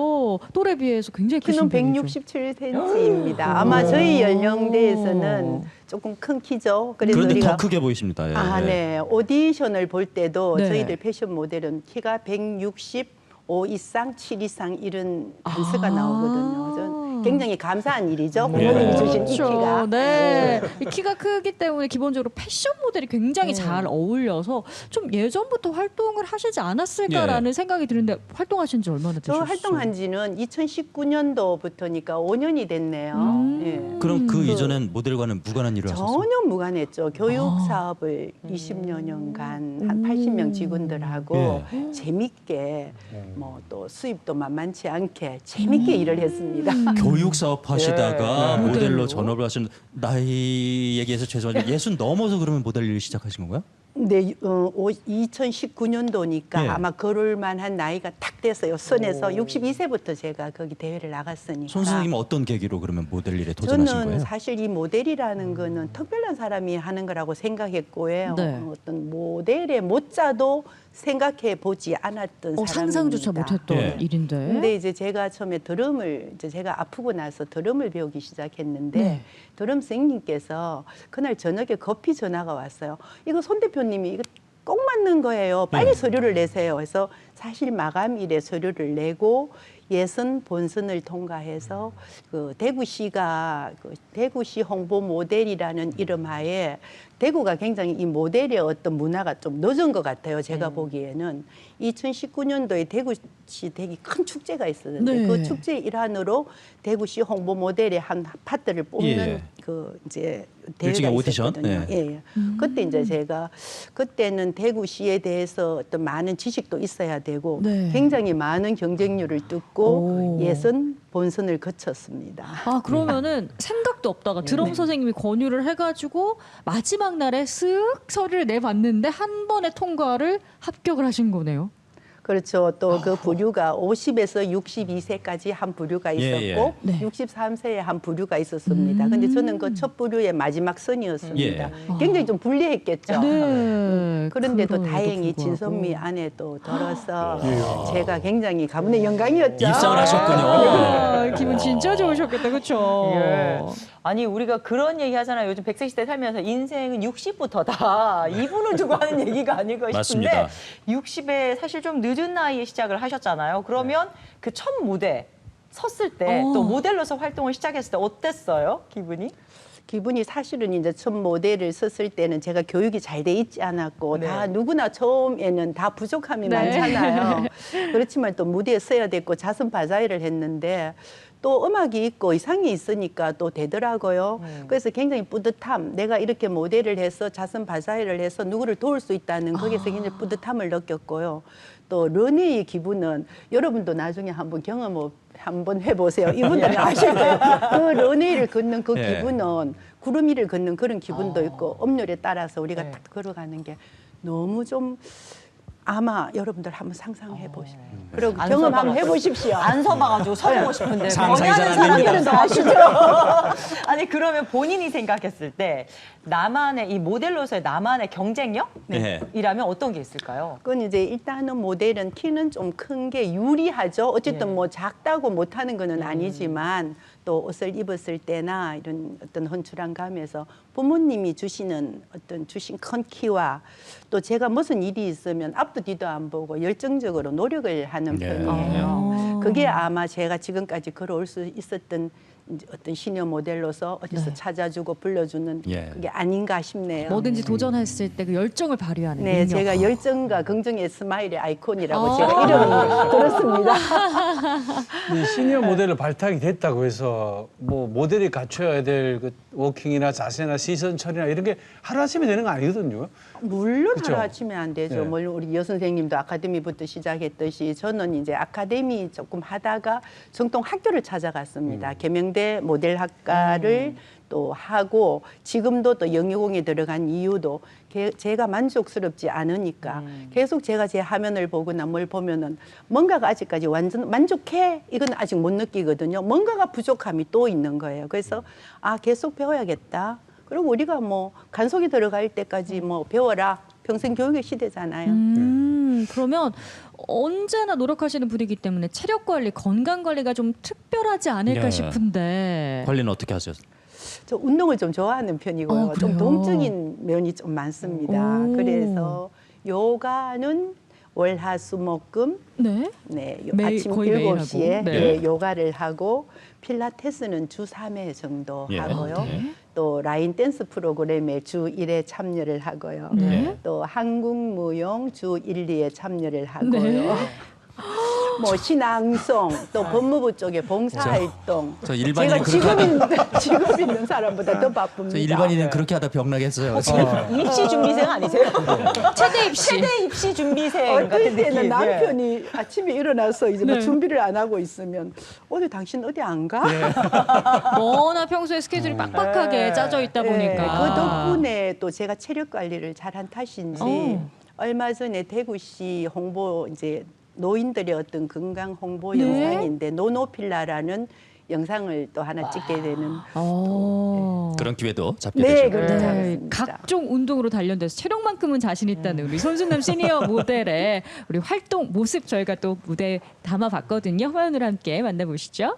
또래 비해서 굉장히 키는 크신 편이죠. 167cm입니다. 아마 저희 연령대에서는 조금 큰 키죠. 그래서 그런데 우리가 더 크게 보이십니다. 예. 네. 오디션을 볼 때도 네. 저희들 패션 모델은 키가 165 이상, 7 이상 이런 단수가 나오거든요. 굉장히 감사한 일이죠. 부모님이 주신 이 키가. 네. 이 키가 크기 때문에 기본적으로 패션 모델이 굉장히 잘 어울려서 좀 예전부터 활동을 하시지 않았을까라는 생각이 드는데 활동하신 지 얼마나 저 되셨어요? 활동한 지는 2019년도부터니까 5년이 됐네요. 예. 그럼 그 이전엔 모델과는 무관한 일을 하셨어요? 전혀 무관했죠. 교육 사업을 20여 년간 한 80명 직원들하고 재밌게 뭐 또 수입도 만만치 않게 재밌게 일을 했습니다. 교육 사업 하시다가 네. 모델로 모델로. 전업을 하신 나이 얘기해서 죄송하지만 60 넘어서 그러면 모델 일 시작하신 건가요? 네, 2019년도니까 예. 아마 그럴 만한 나이가 딱 됐어요. 선에서 62세부터 제가 거기 대회를 나갔으니까. 손 선생님은 어떤 계기로 그러면 모델 일에 도전하신 저는 거예요? 사실 이 모델이라는 거는 특별한 사람이 하는 거라고 생각했고요. 네. 어떤 모델의 모자도 생각해 보지 않았던 사람입니다. 상상조차 못했던 예. 일인데. 근데 이제 제가 처음에 드럼을 이제 제가 아프고 나서 드럼을 배우기 시작했는데 네. 드럼 선생님께서 그날 저녁에 급히 전화가 왔어요. 이거 손 대표님이 이거 꼭 맞는 거예요. 빨리 서류를 내세요. 그래서 사실 마감일에 서류를 내고 예선 본선을 통과해서 그 대구시가 그 대구시 홍보 모델이라는 이름하에 대구가 굉장히 이 모델의 어떤 문화가 좀 늦은 것 같아요. 제가 보기에는 2019년도에 대구시 되게 큰 축제가 있었는데 네. 그 축제 일환으로 대구시 홍보 모델의 한 파트를 뽑는 예. 그 이제 일종의 대회가 오디션? 있었거든요. 예. 예. 그때 이제 제가 그때는 대구시에 대해서 어떤 많은 지식도 있어야 되고 네. 굉장히 많은 경쟁률을 뚫고 오. 예선 본선을 거쳤습니다. 아 그러면은 생각도 없다가 드럼 선생님이 권유를 해가지고 마지막 날에 쓱 서류를 내봤는데 한 번에 통과를 합격을 하신 거네요. 그렇죠. 또 그 부류가 50에서 62세까지 한 부류가 있었고 예. 네. 63세에 한 부류가 있었습니다. 근데 저는 그 첫 부류의 마지막 선이었습니다. 예. 굉장히 좀 불리했겠죠. 네. 그런데도 그럼에도 다행히 불구하고. 진선미 안에 또 들어서 제가 굉장히 가문의 영광이었죠. 입상을 하셨군요. 아, 기분 진짜 좋으셨겠다, 그렇죠? 예. 아니 우리가 그런 얘기 하잖아요. 요즘 100세 시대 살면서 인생은 60부터다. 이분을 두고 하는 얘기가 아닐까 싶은데 맞습니다. 60에 사실 좀 늦은 나이에 시작을 하셨잖아요. 그러면 그 첫 무대 섰을 때 또 모델로서 활동을 시작했을 때 어땠어요? 기분이 사실은 이제 첫 모델을 섰을 때는 제가 교육이 잘 돼 있지 않았고 네. 다 누구나 처음에는 다 부족함이 네. 많잖아요. 그렇지만 또 무대에 서야 됐고 자선바자회를 했는데 또 음악이 있고 의상이 있으니까 또 되더라고요. 그래서 굉장히 뿌듯함, 내가 이렇게 모델을 해서 자선바자회를 해서 누구를 도울 수 있다는 거기서 굉장히 뿌듯함을 느꼈고요. 또 런웨이의 기분은 여러분도 나중에 한번 한번 해보세요. 이분들은 아실 거예요. 그 런웨이를 걷는 그 예. 기분은 구름 위를 걷는 그런 기분도 있고 음률에 따라서 우리가 네. 딱 걸어가는 게 너무 좀 아마 여러분들 한번 상상해 보시고 그리고 안 경험 서봐가지고. 한번 해보십시오. 안 서봐가지고 서보고 싶은데 상상이 거기 잘 하는 안 사람들은 됩니다. 다 아시죠? 아니 그러면 본인이 생각했을 때 나만의 이 모델로서의 나만의 경쟁력이라면 어떤 게 있을까요? 그건 이제 일단은 모델은 키는 좀 큰 게 유리하죠. 어쨌든 예. 뭐 작다고 못하는 거는 아니지만 또 옷을 입었을 때나 이런 어떤 헌출한 감에서 부모님이 주신 큰 키와 또 제가 무슨 일이 있으면 앞도 뒤도 안 보고 열정적으로 노력을 하는 예. 편이에요. 그게 아마 제가 지금까지 걸어올 수 있었던 이제 어떤 시니어 모델로서 어디서 찾아주고 불러주는 예. 그게 아닌가 싶네요. 뭐든지 도전했을 때 그 열정을 발휘하는 네, 능력. 제가 열정과 긍정의 스마일의 아이콘이라고 제가 이름을 들었습니다. 이 시니어 모델로 발탁이 됐다고 해서 뭐 모델이 갖춰야 될 그 워킹이나 자세나 시선 처리나 이런 게 하루아침에 되는 거 아니거든요. 물론 그쵸? 하루아침에 안 되죠. 네. 물론 우리 여 선생님도 아카데미부터 시작했듯이 저는 이제 아카데미 조금 하다가 정통 학교를 찾아갔습니다. 계명대 모델학과를 또 하고 지금도 또 영유공에 들어간 이유도 제가 만족스럽지 않으니까 계속 제가 제 화면을 보거나 뭘 보면은 뭔가가 아직까지 완전 만족해 이건 아직 못 느끼거든요. 뭔가가 부족함이 또 있는 거예요. 그래서 계속 배워야겠다. 그리고 우리가 뭐 간속에 들어갈 때까지 뭐 배워라. 평생 교육의 시대잖아요. 그러면 언제나 노력하시는 분이기 때문에 체력 관리, 건강 관리가 좀 특별하지 않을까 예. 싶은데. 관리는 어떻게 하세요? 저 운동을 좀 좋아하는 편이고요. 좀 그래요? 동적인 면이 좀 많습니다. 오. 그래서 요가는 월화수목금 네. 네, 매일, 아침 거의 매일 7시에 하고. 네. 네, 요가를 하고 필라테스는 주 3회 정도 예. 하고요. 네. 또 라인 댄스 프로그램에 주 1회 참여를 하고요. 네. 또 한국 무용 주 1, 2회 참여를 하고요. 네. 뭐 신앙송 또 법무부 쪽에 봉사활동. 저 일반인은 제가 그렇게 직업 있는 사람보다 더 바쁩니다. 저 일반인은 그렇게 하다 병나겠어요. 입시 준비생 아니세요? 최대 입시. 최대 입시 준비생 어떨 같은 때는 느낌. 남편이 아침에 일어나서 이제 뭐 네. 준비를 안 하고 있으면 오늘 당신 어디 안 가? 워낙 평소에 스케줄이 빡빡하게 짜져 있다 보니까. 그 덕분에 또 제가 체력 관리를 잘한 탓인지 어. 얼마 전에 대구시 홍보 이제 노인들의 어떤 건강 홍보 네. 영상인데 노노필라라는 영상을 또 하나 찍게 되는 그런 기회도 잡게 네, 되죠. 그렇죠. 네, 알겠습니다. 각종 운동으로 단련돼서 체력만큼은 자신 있다는 우리 손순남 시니어 모델의 우리 활동 모습 저희가 또 무대에 담아봤거든요. 화면으로 함께 만나보시죠.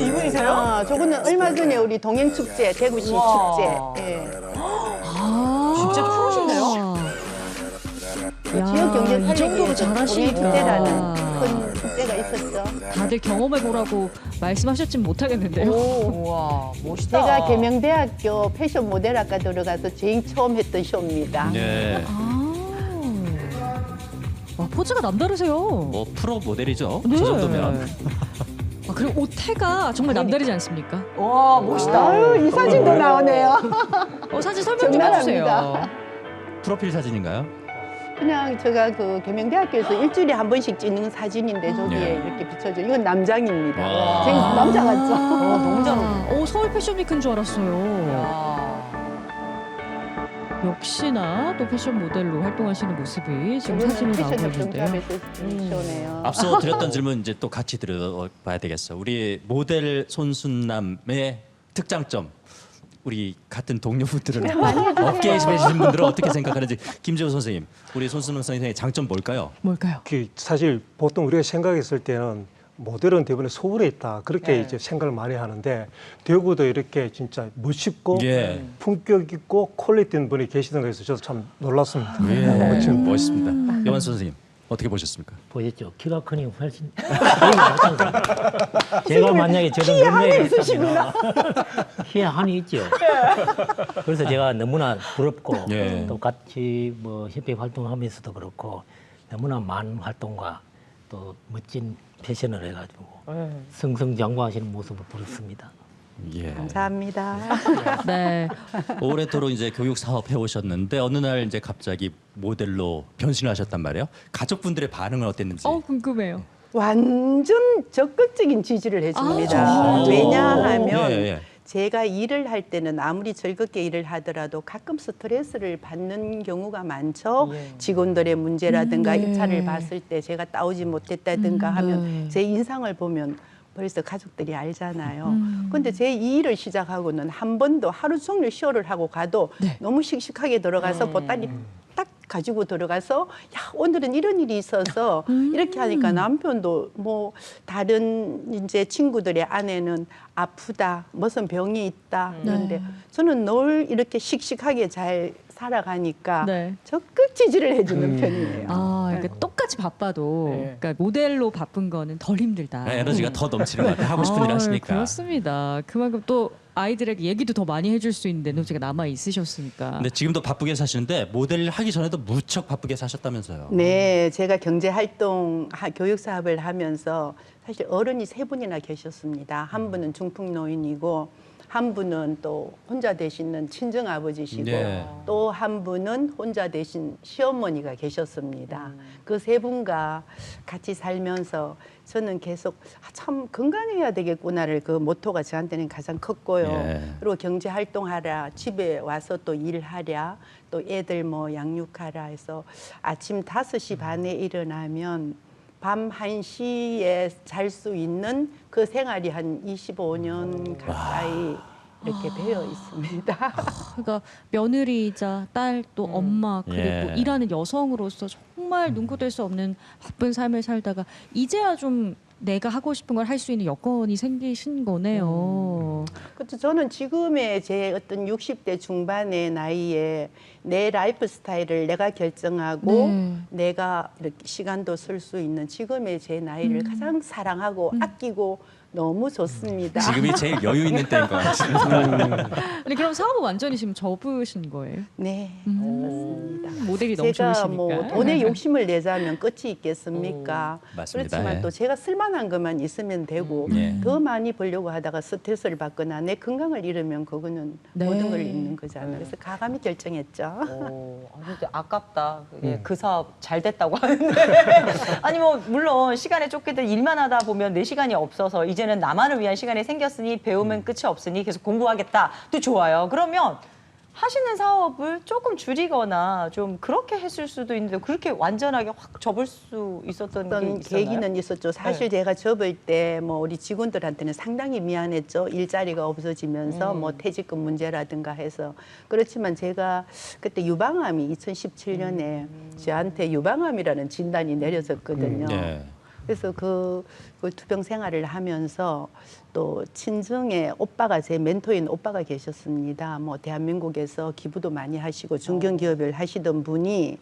이분이세요? 아, 저거는 얼마 전에 우리 동행축제 대구시 우와. 축제 예. 진짜 프로시네요. 야, 지역 경제 이 정도로 살리기 잘하시니까. 동행축제라는 큰 축제가 있었죠. 다들 경험해 보라고 말씀하셨지는 못하겠는데요. 우와, 멋있다. 제가 계명대학교 패션 모델학과 들어가서 제일 처음 했던 쇼입니다. 네. 와, 포즈가 남다르세요. 뭐 프로 모델이죠. 네. 저 정도면. 아, 그리고 옷태가 정말 남다르지 않습니까? 와, 멋있다. 아유, 이 사진도 나오네요. 사진 설명 좀 장난합니다. 해주세요. 프로필 사진인가요? 그냥 제가 그 계명대학교에서 일주일에 한 번씩 찍는 사진인데 저기에 예. 이렇게 비춰져. 이건 남장입니다. 와. 제가 남자 같죠? 너무 잘 어울려. 서울 패션위크인 줄 알았어요. 야. 역시나 또 패션 모델로 활동하시는 모습이 지금 이거는 사진으로 나오고 패션 있는데요. 협동조합에서 쇼네요. 앞서 드렸던 질문 이제 또 같이 들어봐야 되겠어. 우리 모델 손순남의 특장점. 우리 같은 동료분들은 업계에 계신 분들은 어떻게 생각하는지 김재호 선생님, 우리 손순남 선생님의 장점 뭘까요? 뭘까요? 그 사실 보통 우리가 생각했을 때는 모델은 대부분 서울에 있다 그렇게 네. 이제 생각을 많이 하는데 대구도 이렇게 진짜 멋있고 예. 품격 있고 퀄리티 있는 분이 계시던 거에서 저도 참 놀랐습니다. 예, 멋있습니다. 여완 선생님 어떻게 보셨습니까? 보셨죠? 키가 크니 훨씬 제가 만약에 저런 능력이 있으시구나. 키에 한이 있죠. 그래서 제가 너무나 부럽고 예. 또 같이 뭐 협회 활동하면서도 그렇고 너무나 많은 활동과 또 멋진 패션을 해가지고 승승장구하시는 모습을 부럽습니다. 예. 감사합니다. 네. 오래도록 이제 교육 사업 해오셨는데 어느 날 이제 갑자기 모델로 변신하셨단 말이에요. 가족분들의 반응은 어땠는지. 궁금해요. 완전 적극적인 지지를 해줍니다. 아, 왜냐하면 예, 예. 제가 일을 할 때는 아무리 즐겁게 일을 하더라도 가끔 스트레스를 받는 경우가 많죠. 직원들의 문제라든가 네. 입찰을 봤을 때 제가 따오지 못했다든가 하면 네. 제 인상을 보면 벌써 가족들이 알잖아요. 근데 제 이 일을 시작하고는 한 번도 하루 종일 쇼를 하고 가도 네. 너무 씩씩하게 들어가서 보따리 딱 가지고 들어가서 야 오늘은 이런 일이 있어서 이렇게 하니까 남편도 뭐 다른 이제 친구들의 아내는 아프다 무슨 병이 있다 그런데 네. 저는 늘 이렇게 씩씩하게 잘 살아가니까 네. 적극 지지를 해주는 편이에요. 그러니까 똑같이 바빠도 그러니까 모델로 바쁜 거는 덜 힘들다. 에너지가 더 넘치는 것 같아요. 하고 싶은 일 하시니까. 그렇습니다. 그만큼 또 아이들에게 얘기도 더 많이 해줄 수 있는 에너지가 남아 있으셨으니까. 근데 지금도 바쁘게 사시는데 모델 하기 전에도 무척 바쁘게 사셨다면서요. 네, 제가 경제 활동 교육 사업을 하면서 사실 어른이 3분이나 계셨습니다. 한 분은 중풍 노인이고 한 분은 또 혼자 되시는 친정 아버지시고 네. 또 한 분은 혼자 되신 시어머니가 계셨습니다. 그 3분과 같이 살면서 저는 계속 참 건강해야 되겠구나를 그 모토가 저한테는 가장 컸고요. 예. 그리고 경제 활동하라, 집에 와서 또 일하랴, 또 애들 뭐 양육하라 해서 아침 5시 반에 일어나면 밤 1시에 잘 수 있는 그 생활이 한 25년 가까이 이렇게 배어 있습니다. 그러니까 며느리이자 딸 또 엄마 그리고 예. 일하는 여성으로서 정말 눈코 뗄 수 없는 바쁜 삶을 살다가 이제야 좀 내가 하고 싶은 걸 할 수 있는 여건이 생기신 거네요. 그렇죠. 저는 지금의 제 어떤 60대 중반의 나이에 내 라이프 스타일을 내가 결정하고 네. 내가 이렇게 시간도 쓸 수 있는 지금의 제 나이를 가장 사랑하고 아끼고 너무 좋습니다. 지금이 제일 여유 있는 때인 것 같아요. 아니 그럼 사업은 완전히 지금 접으신 거예요? 네, 맞습니다. 모델이 너무 제가 좋으시니까. 뭐 돈에 욕심을 내자면 끝이 있겠습니까? 맞습니다. 그렇지만 예. 또 제가 쓸만한 것만 있으면 되고 예. 더 많이 벌려고 하다가 스트레스를 받거나 내 건강을 잃으면 그거는 네. 모든 걸 잃는 거잖아요. 그래서 가감히 결정했죠. 진짜 아깝다. 예, 그 사업 잘 됐다고 하는데. 아니 뭐 물론 시간에 쫓기들 일만 하다 보면 내 시간이 없어서 이제는 나만을 위한 시간이 생겼으니 배우면 끝이 없으니 계속 공부하겠다. 또 좋아요. 그러면 하시는 사업을 조금 줄이거나 좀 그렇게 했을 수도 있는데 그렇게 완전하게 확 접을 수 있었던 게 어떤 있었나요? 계기는 있었죠. 사실 제가 접을 때 뭐 우리 직원들한테는 상당히 미안했죠. 일자리가 없어지면서 뭐 퇴직금 문제라든가 해서. 그렇지만 제가 그때 유방암이 2017년에 저한테 유방암이라는 진단이 내려졌거든요. 예. 그래서 그 투병 생활을 하면서 또 친정에 오빠가 제 멘토인 오빠가 계셨습니다. 뭐 대한민국에서 기부도 많이 하시고 중견기업을 하시던 분이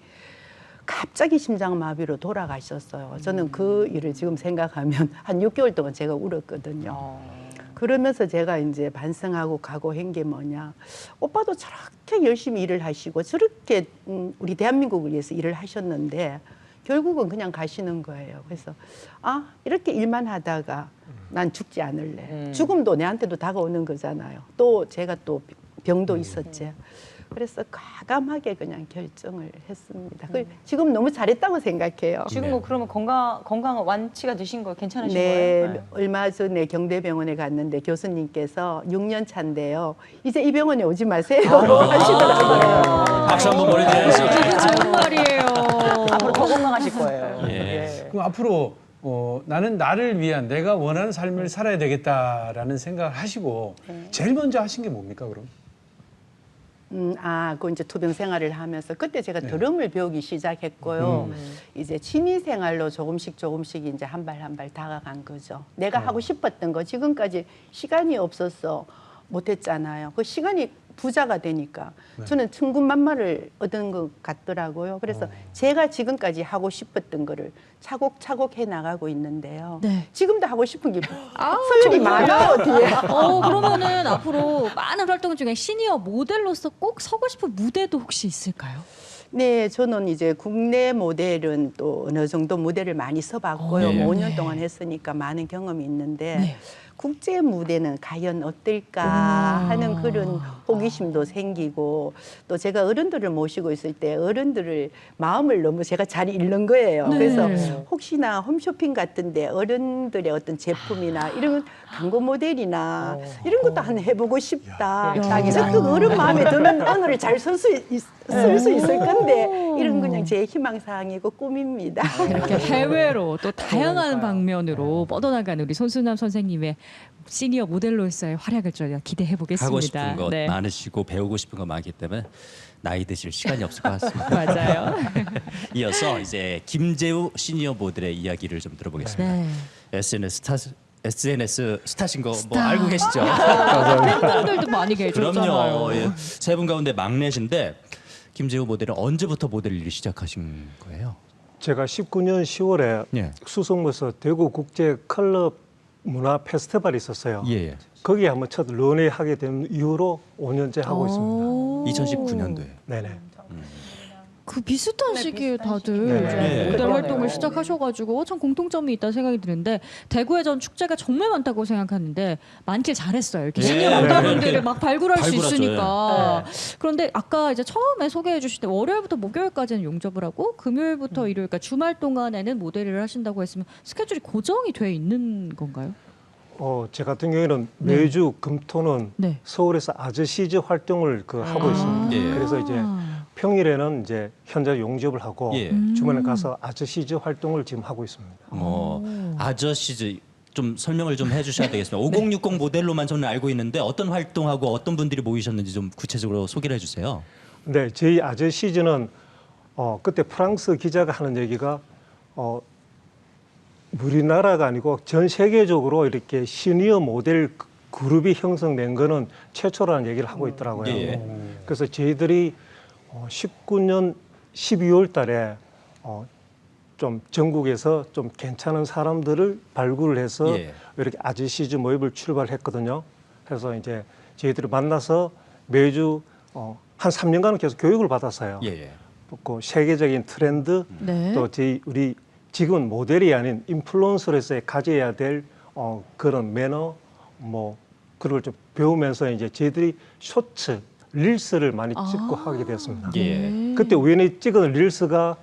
갑자기 심장마비로 돌아가셨어요. 저는 그 일을 지금 생각하면 한 6개월 동안 제가 울었거든요. 그러면서 제가 이제 반성하고 각오한 게 뭐냐. 오빠도 저렇게 열심히 일을 하시고 저렇게 우리 대한민국을 위해서 일을 하셨는데 결국은 그냥 가시는 거예요. 그래서 이렇게 일만 하다가 난 죽지 않을래. 죽음도 내한테도 다가오는 거잖아요. 또 제가 또 병도 있었지. 그래서 과감하게 그냥 결정을 했습니다. 지금 너무 잘했다고 생각해요. 지금 뭐 그러면 건강 완치가 되신 거 괜찮으신 네, 거예요? 얼마 전에 경대병원에 갔는데 교수님께서 6년 차인데요. 이제 이 병원에 오지 마세요 하시더라고요. 박수 한번 보내드려야죠. 좋은 말이에요. 앞으로 더 건강하실 거예요. 예. 그럼 앞으로 나는 나를 위한 내가 원하는 삶을 살아야 되겠다라는 생각을 하시고 제일 먼저 하신 게 뭡니까 그럼? 그 이제 투병 생활을 하면서 그때 제가 드럼을 배우기 시작했고요. 이제 취미 생활로 조금씩 이제 한 발 한 발 다가간 거죠. 내가 하고 싶었던 거 지금까지 시간이 없어서 못했잖아요. 그 시간이 부자가 되니까 저는 천군만마를 얻은 것 같더라고요. 그래서 제가 지금까지 하고 싶었던 거를 차곡차곡 해 나가고 있는데요. 네. 지금도 하고 싶은 게 서열이 많아요 뒤에. 그러면은 앞으로 많은 활동 중에 시니어 모델로서 꼭 서고 싶은 무대도 혹시 있을까요? 네, 저는 이제 국내 모델은 또 어느 정도 무대를 많이 서봤고요. 네. 5년 동안 했으니까 많은 경험이 있는데 네. 국제 무대는 과연 어떨까 하는 그런 호기심도 생기고 또 제가 어른들을 모시고 있을 때 어른들을 마음을 너무 제가 잘 읽는 거예요. 네. 그래서 혹시나 홈쇼핑 같은데 어른들의 어떤 제품이나 이런 광고 모델이나 이런 것도 한번 해보고 싶다. 적극 어른 마음에 드는 언어를 잘 쓸 수 있을 건데 이런 그냥 제 희망사항이고 꿈입니다. 이렇게 해외로 또 다양한 방면으로 뻗어나가는 우리 손수남 선생님의 시니어 모델로서의 활약을 저희가 기대해 보겠습니다. 하고 싶은 거 네. 많으시고 배우고 싶은 거 많기 때문에 나이 드실 시간이 없을 것 같습니다. 맞아요. 이어서 이제 김재우 시니어 모델의 이야기를 좀 들어보겠습니다. 네. SNS 스타신 거 뭐 알고 계시죠? 팬분들도 많이 계셨잖아요. 그럼요. 예. 세 분 가운데 막내신데 김재우 모델은 언제부터 모델 일을 시작하신 거예요? 제가 19년 10월에 예. 수성구에서 대구 국제 클럽 문화 페스티벌이 있었어요. 예. 거기에 한번 첫 런웨이하게 된 이후로 5년째 하고 있습니다. 2019년도에. 네네. 그 비슷한 시기에 다들 네. 이제 네. 모델 그러네요. 활동을 시작하셔가지고 참 공통점이 있다 생각이 드는데 대구에 전 축제가 정말 많다고 생각하는데 많길 잘했어요. 이렇게 네. 시니어 모델분들을 막 발굴할 수 발굴하죠. 있으니까. 그런데 아까 이제 처음에 소개해 주실 때 월요일부터 목요일까지는 용접을 하고 금요일부터 일요일, 그러니까 주말 동안에는 모델 일을 하신다고 했으면 스케줄이 고정이 돼 있는 건가요? 제 같은 경우에는 매주 금토는 네. 서울에서 아저씨즈 활동을 하고 있습니다. 예. 그래서 이제 평일에는 이제 현장 용접을 하고 예. 주말에 가서 아저씨즈 활동을 지금 하고 있습니다. 아저씨즈 좀 설명을 좀 해주셔야 되겠습니다. 5060 모델로만 저는 알고 있는데 어떤 활동하고 어떤 분들이 모이셨는지 좀 구체적으로 소개를 해주세요. 네, 저희 아저씨즈는 그때 프랑스 기자가 하는 얘기가 우리나라가 아니고 전 세계적으로 이렇게 시니어 모델 그룹이 형성된 거는 최초라는 얘기를 하고 있더라고요. 예. 그래서 저희들이 19년 12월 달에 좀 전국에서 좀 괜찮은 사람들을 발굴을 해서 예. 이렇게 아저씨즈 모임을 출발했거든요. 그래서 이제 저희들이 만나서 매주 한 3년간은 계속 교육을 받았어요. 예. 그 세계적인 트렌드 네. 또 우리 지금은 모델이 아닌 인플루언서로서의 가져야 될 그런 매너 뭐 그런 걸 좀 배우면서 이제 저희들이 쇼츠, 릴스를 많이 찍고 하게 되었습니다. 예. 그때 우연히 찍은 릴스가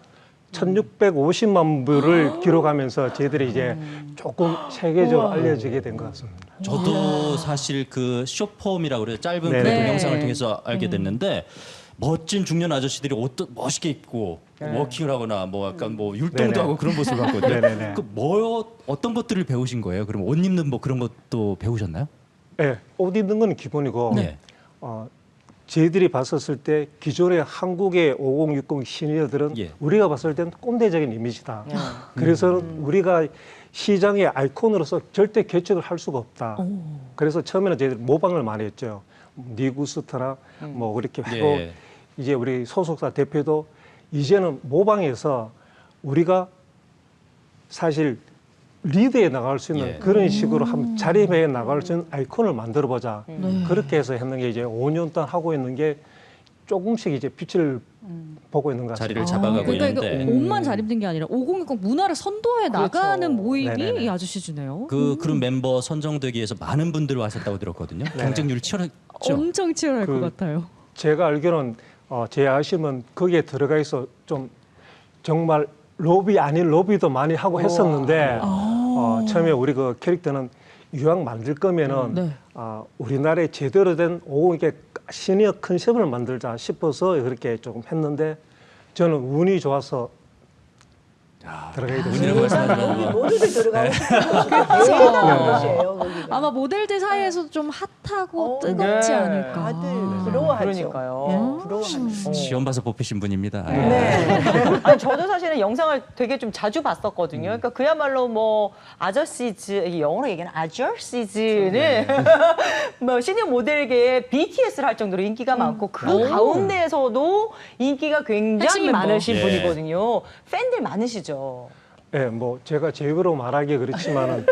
1650만 뷰를 기록하면서 저희들이 이제 조금 세계적으로 알려지게 된 것 같습니다. 저도 사실 그 쇼폼이라고 그래요. 짧은 그 네. 동영상을 통해서 알게 됐는데 멋진 중년 아저씨들이 옷도 멋있게 입고 워킹을 하거나 뭐 약간 뭐 율동도 네네. 하고 그런 모습을 봤거든요. 네네네. 그 어떤 것들을 배우신 거예요? 그럼 옷 입는 뭐 그런 것도 배우셨나요? 네, 옷 입는 건 기본이고 네. 저희들이 봤었을 때 기존의 한국의 5060 시니어들은 예. 우리가 봤을 때는 꼰대적인 이미지다. 그래서 우리가 시장의 아이콘으로서 절대 개척을 할 수가 없다. 그래서 처음에는 저희들 모방을 많이 했죠. 니구스트나 뭐 그렇게 하고 예. 이제 우리 소속사 대표도 이제는 모방해서 우리가 사실 리드해 나갈 수 있는 예. 그런 식으로 한번 자립해 나갈 수 있는 아이콘을 만들어 보자. 그렇게 해서 했는 게 이제 5년 동안 하고 있는 게 조금씩 이제 빛을 보고 있는 것 같습니다. 자리를 잡아가고 그러니까 있는데 이게 옷만 잘 입는 게 아니라 5060 문화를 선도해 나가는 모임이 네네네. 이 아저씨주네요. 그 그룹 멤버 선정되기 위해서 많은 분들이 하셨다고 들었거든요. 경쟁률이 치열했죠. 엄청 치열할 것 같아요. 제가 알기로는 제 아시면 거기에 들어가 있어 좀 정말 로비 아닌 로비도 많이 하고 했었는데 처음에 우리 그 캐릭터는 이왕 만들 거면은 네. 우리나라에 제대로 된 이게 시니어 컨셉을 만들자 싶어서 그렇게 조금 했는데 저는 운이 좋아서 들어가게 운이라고 됐습니다. 말씀하시면 여기 뭐 모두들 들어가고 대단한 곳이에요. 거기가. 아마 모델들 사이에서 좀 핫하고 뜨겁지 네. 않을까. 다들 부러워하죠. 그러니까요. 예, 부러워하죠. 시험 봐서 뽑히신 분입니다. 네. 아니, 저도 사실은 영상을 되게 좀 자주 봤었거든요. 그러니까 그야말로 뭐 아저씨즈, 이게 영어로 얘기하는 아저씨즈는 뭐 시니어 모델계의 BTS를 할 정도로 인기가 많고 그 가운데에서도 인기가 굉장히 핵심 멤버. 많으신 예. 분이거든요. 팬들 많으시죠. 네, 뭐 제가 제 입으로 말하기 그렇지만은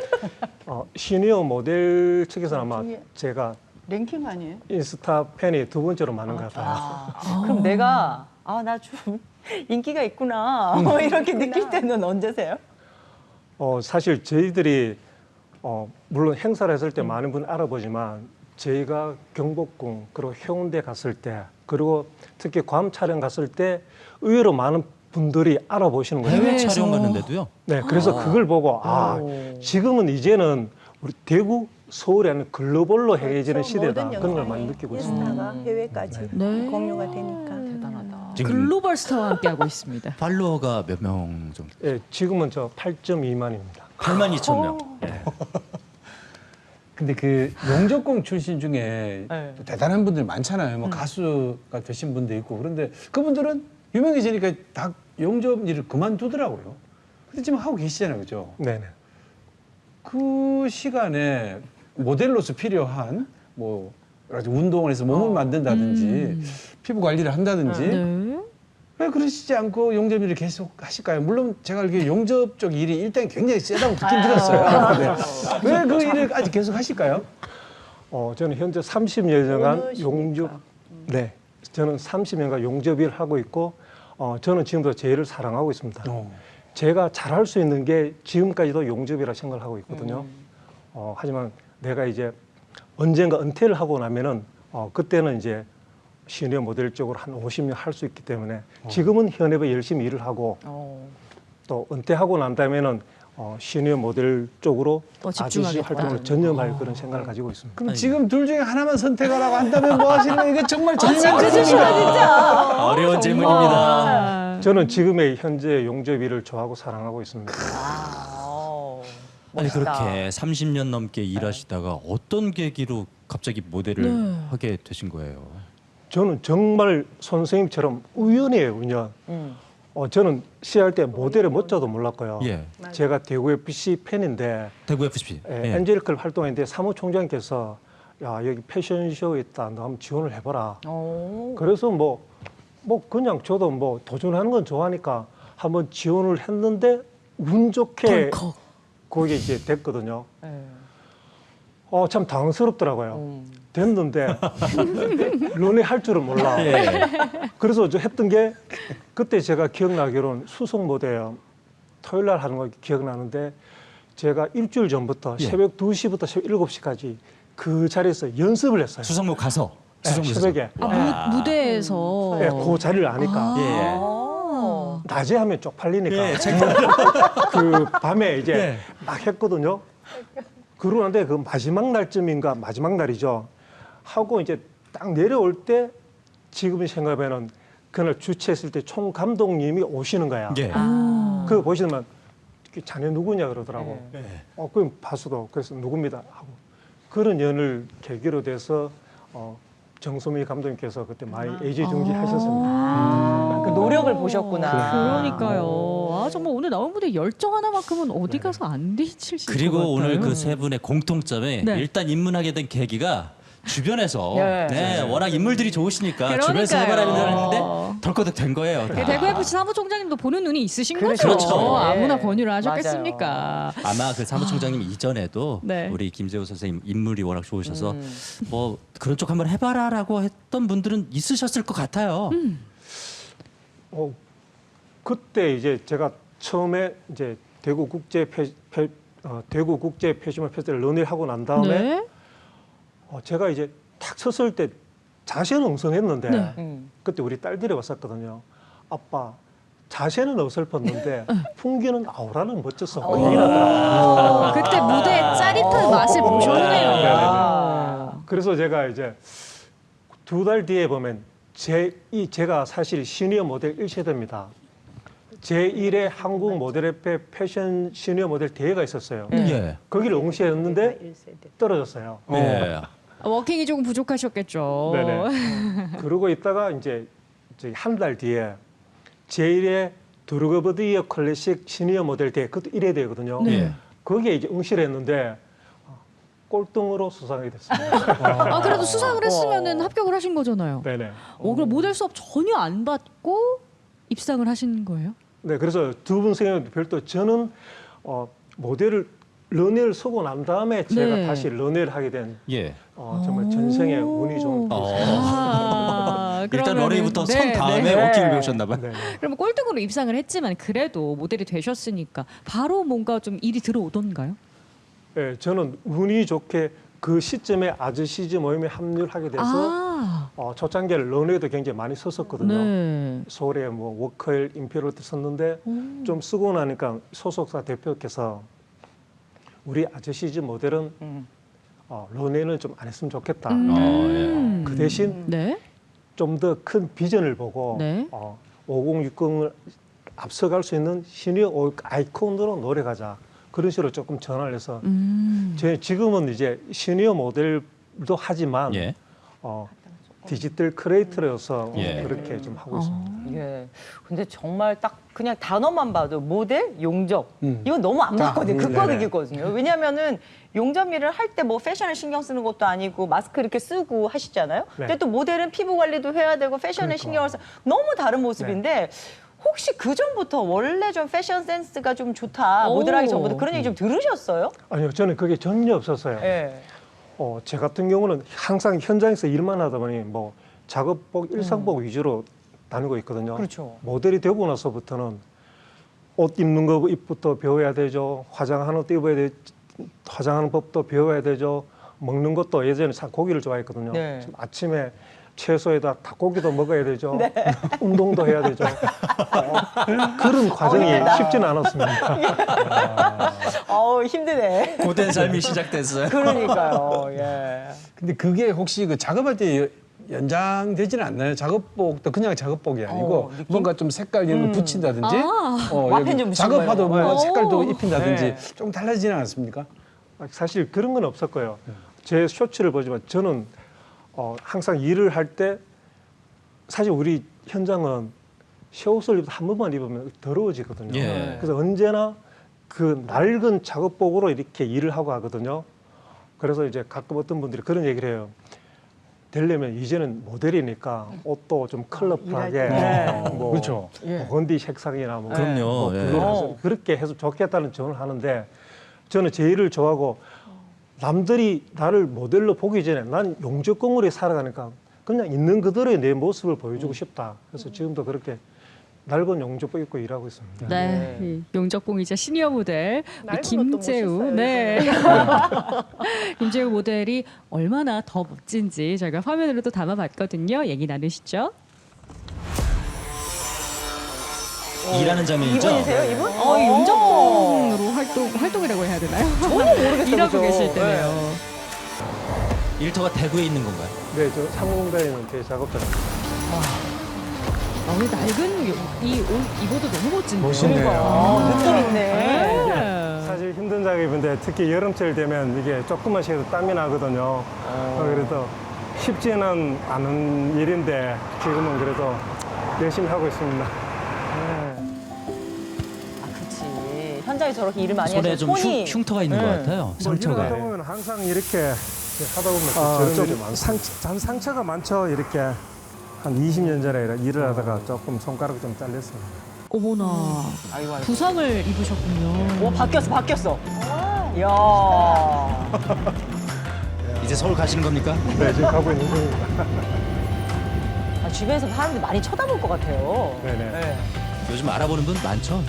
시니어 모델 측에서는 아마 제가 랭킹 아니에요? 인스타 팬이 두 번째로 많은 것 같아요. 그럼 내가 나 좀 인기가 있구나 이렇게 느낄 때는 언제세요? 사실 저희들이 물론 행사를 했을 때 많은 분이 알아보지만 저희가 경복궁 그리고 해운대 갔을 때 그리고 특히 괌 촬영 갔을 때 의외로 많은 분들이 알아보시는 거예요. 해외 해외에서. 촬영 갔는데도요. 네, 그래서 그걸 보고 지금은 이제는 우리 대구, 서울에 하는 글로벌로 행해지는 시대다. 모든 그런 걸 영상이 많이 느끼고 있습니다. 인스타가 해외까지 네. 공유가 되니까. 대단하다. 지금 글로벌 스타와 함께하고 있습니다. 팔로워가 몇 명 정도? 예, 지금은 저 8.2만입니다. 82,000명. 예. 근데 그 용접공 출신 중에 네. 또 대단한 분들 많잖아요. 뭐 가수가 되신 분도 있고 그런데 그분들은 유명해지니까 다 용접 일을 그만두더라고요. 근데 지금 하고 계시잖아요, 그죠? 네네. 그 시간에 모델로서 필요한 뭐 여러 가지 운동을 해서 몸을 만든다든지 피부 관리를 한다든지 네. 왜 그러시지 않고 용접 일을 계속 하실까요? 물론 제가 알기에 용접 쪽 일이 일단 굉장히 세다고 듣긴 들었어요. 왜 그 일을 아직 계속 하실까요? 저는 현재 30년간 어느 용접, 네, 저는 30년간 용접 일을 하고 있고, 저는 지금도 제 일을 사랑하고 있습니다. 제가 잘할 수 있는 게 지금까지도 용접이라 생각을 하고 있거든요. 하지만 내가 이제 언젠가 은퇴를 하고 나면은 그때는 이제 시니어 모델 쪽으로 한 50년 할 수 있기 때문에 지금은 현업에 열심히 일을 하고 또 은퇴하고 난 다음에는 시니어 모델 쪽으로 아저씨 집중하겠다. 활동을 전념할 그런 생각을 가지고 있습니다. 그럼 지금 둘 중에 하나만 선택하라고 한다면 뭐 하시는 거예요? 이거 정말 재미난 진짜. 어려운 질문입니다. 저는 지금의 현재 용접 일을 좋아하고 사랑하고 있습니다. 아니 멋있다. 그렇게 30년 넘게 일하시다가 어떤 계기로 갑자기 모델을 하게 되신 거예요? 저는 정말 선생님처럼 우연이에요, 우연. 저는 시할 때 모델의 모자도 몰랐고요. 예. 제가 대구 FC 팬인데 대구 FC. 예. 엔젤클 활동했는데 사무총장께서 야 여기 패션쇼 있다. 너 한번 지원을 해봐라. 그래서 뭐 그냥 저도 뭐 도전하는 건 좋아하니까 한번 지원을 했는데 운 좋게 거기 이제 됐거든요. 참 당황스럽더라고요. 됐는데 런웨이 할 줄은 몰라. 예. 그래서 저 했던 게 그때 제가 기억나기로는 수석 모델 토요일 날 하는 거 기억나는데 제가 일주일 전부터 예. 새벽 2시부터 새벽 7시까지 그 자리에서 연습을 했어요. 수성모 가서. 네, 수성모에서. 새벽에. 무대에서. 네, 그 자리를 아니까. 예. 낮에 하면 쪽팔리니까. 예, 그 밤에 이제 예. 막 했거든요. 그러는데 그 마지막 날쯤인가 마지막 날이죠. 하고 이제 딱 내려올 때 지금 생각하면은 그날 주최했을 때 총 감독님이 오시는 거야. 예. 그거 보시면 자네 누구냐 그러더라고. 예. 그럼 바수도 그래서 누굽니다 하고 그런 연을 계기로 돼서 정소미 감독님께서 그때 많이 애지중지하셨습니다. 그 노력을 보셨구나. 그러니까요. 정말 오늘 나온 무대 열정 하나만큼은 어디 가서 안 뒤칠 것 그리고 같아요. 오늘 그 세 분의 공통점이 네. 일단 입문하게 된 계기가 주변에서 네. 워낙 인물들이 좋으시니까 그러니까요. 주변에서 해보라는 했는데 덜커덕 된 거예요. 다. 대구 FC 사무총장님도 보는 눈이 있으신 그렇죠. 거죠. 그렇죠. 아무나 예. 권유를 하셨겠습니까? 아마 그 사무총장님 이전에도 네. 우리 김재호 선생님 인물이 워낙 좋으셔서 뭐 그런 쪽 한번 해봐라라고 했던 분들은 있으셨을 것 같아요. 그때 이제 제가 처음에 이제 대구 국제 패션 페스티벌 런웨이를 하고 난 다음에 네. 제가 이제 탁 섰을 때 자세는 엉성했는데 네. 그때 우리 딸들이 왔었거든요. 아빠 자세는 어설펐는데 풍기는 아우라는 멋졌어. 이러더라고요. 그때 무대의 짜릿한 맛을 보셨네요. 그래서 제가 이제 2달 뒤에 보면 제가 사실 시니어 모델 1세대입니다. 제1의 한국 모델협회 패션 시니어 모델 대회가 있었어요. 예. 거기를 응시했는데 떨어졌어요. 예. 워킹이 조금 부족하셨겠죠. 네네. 그러고 있다가 이제 한 달 뒤에 제1의 드루거버디어 클래식 시니어 모델 대회, 그것도 1회 대회거든요. 네. 거기에 이제 응시를 했는데 꼴등으로 수상하게 됐습니다. 그래도 수상을 했으면 합격을 하신 거잖아요. 네네. 그럼 모델 수업 전혀 안 받고 입상을 하신 거예요? 네, 그래서 두 분 선생님도 별도 저는 모델을 런웨이를 서고 난 다음에 제가 네. 다시 런웨이를 하게 된 예. 정말 전생에 운이 좋은 일단 그러면은- 런웨이부터 선 네, 다음에 네. 워킹을 배우셨나 봐요. 네. 그러면 꼴등으로 입상을 했지만 그래도 모델이 되셨으니까 바로 뭔가 좀 일이 들어오던가요? 네, 저는 운이 좋게 그 시점에 아저씨즈 모임에 합류하게 돼서 초창기에 런웨이도 굉장히 많이 섰었거든요. 네. 서울에 뭐 워커힐, 임페리얼도 섰는데 좀 쓰고 나니까 소속사 대표께서 우리 아저씨즈 모델은 런웨이는 좀 안 했으면 좋겠다. 그 대신 네. 좀 더 큰 비전을 보고 네. 5060을 앞서갈 수 있는 시니어 아이콘으로 노력하자. 그런 식으로 조금 전환을 해서 저희 지금은 이제 시니어 모델도 하지만 예. 디지털 크리에이터로서 예. 그렇게 좀 하고 있습니다. 예. 근데 정말 딱 그냥 단어만 봐도 모델, 용접 이건 너무 안 맞거든요. 극과 네네. 극이거든요. 왜냐하면은 용접 일을 할 때 뭐 패션을 신경 쓰는 것도 아니고 마스크 이렇게 쓰고 하시잖아요. 네. 근데 또 모델은 피부 관리도 해야 되고 패션에 신경을 써 너무 다른 모습인데 혹시 그 전부터 원래 좀 패션 센스가 좀 좋다 모델하기 전부터 그런 얘기 좀 들으셨어요? 아니요, 저는 그게 전혀 없었어요. 예. 제 같은 경우는 항상 현장에서 일만 하다 보니 뭐 작업복, 일상복 위주로 다니고 있거든요. 그렇죠. 모델이 되고 나서부터는 옷 입는 것부터 배워야 되죠. 화장하는 것도 입어야 되 화장하는 법도 배워야 되죠. 먹는 것도 예전에 참 고기를 좋아했거든요. 네. 지금 아침에 채소에다 닭고기도 먹어야 되죠. 운동도 해야 되죠. 그런 과정이 쉽지는 않았습니다. 힘드네. 고된 삶이 시작됐어요. 그러니까요. 예. 근데 그게 혹시 그 작업할 때 연장되지는 않나요? 작업복도 그냥 작업복이 아니고 느낌? 뭔가 좀 색깔 이런 거 붙인다든지 와펜 여기 좀 붙인 작업화도 거예요. 뭐 색깔도 오. 입힌다든지 네. 좀 달라지지 않았습니까? 사실 그런 건 없었고요. 제 쇼츠를 보지만 저는 항상 일을 할 때 사실 우리 현장은 새 옷을 한 번만 입으면 더러워지거든요. 예. 그래서 언제나 그 낡은 작업복으로 이렇게 일을 하고 하거든요. 그래서 이제 가끔 어떤 분들이 그런 얘기를 해요. 되려면 이제는 모델이니까 옷도 좀 컬러풀하게 뭐 그렇죠. 건디 색상이나 뭐 그럼요. 뭐 예. 블루로 해서 그렇게 해서 좋겠다는 조언을 하는데 저는 제 일을 좋아하고 남들이 나를 모델로 보기 전에 난 용접공으로 살아가니까 그냥 있는 그대로의 내 모습을 보여주고 싶다. 그래서 지금도 그렇게 낡은 용접복 입고 일하고 있습니다. 네, 이 용접공이자 시니어 모델 우리 낡은 옷도 김재우, 멋있어요, 네, 김재우 모델이 얼마나 더 멋진지 저희가 화면으로 또 담아봤거든요. 얘기 나누시죠. 일하는 장면이죠. 이분이세요, 이분? 이 용접공으로 활동이라고 해야 되나요? 전혀 모르겠어요. 일하고 그죠? 계실 때네요. 일터가 대구에 있는 건가요? 네, 저 상공단에 있는 제 작업자입니다. 우리 낡은 이 옷 입어도 너무 멋진데요. 멋있네요. 느낌 있네. 네. 사실 힘든 작업인데 특히 여름철 되면 이게 조금만 쉬어도 땀이 나거든요. 그래도 쉽지는 않은 일인데 지금은 그래도 열심히 하고 있습니다. 아, 그렇지. 현장에 저렇게 일을 많이 손에 하시면 좀 손이 흉터가 있는 것 같아요. 뭐 상처가. 일을 하다 보면 항상 이렇게 하다 보면 저런 일이 많습니다. 상처가 많죠. 이렇게 한 20년 전에 일을 하다가 조금 손가락 좀 잘렸어요. 어머나 부상을 입으셨군요. 와, 바뀌었어. 이야. 이제 서울 가시는 겁니까? 네, 지금 가고 있는 중입니다. 아, 주변에서 사람들이 많이 쳐다볼 것 같아요. 네네. 네. 요즘 알아보는 분 많죠?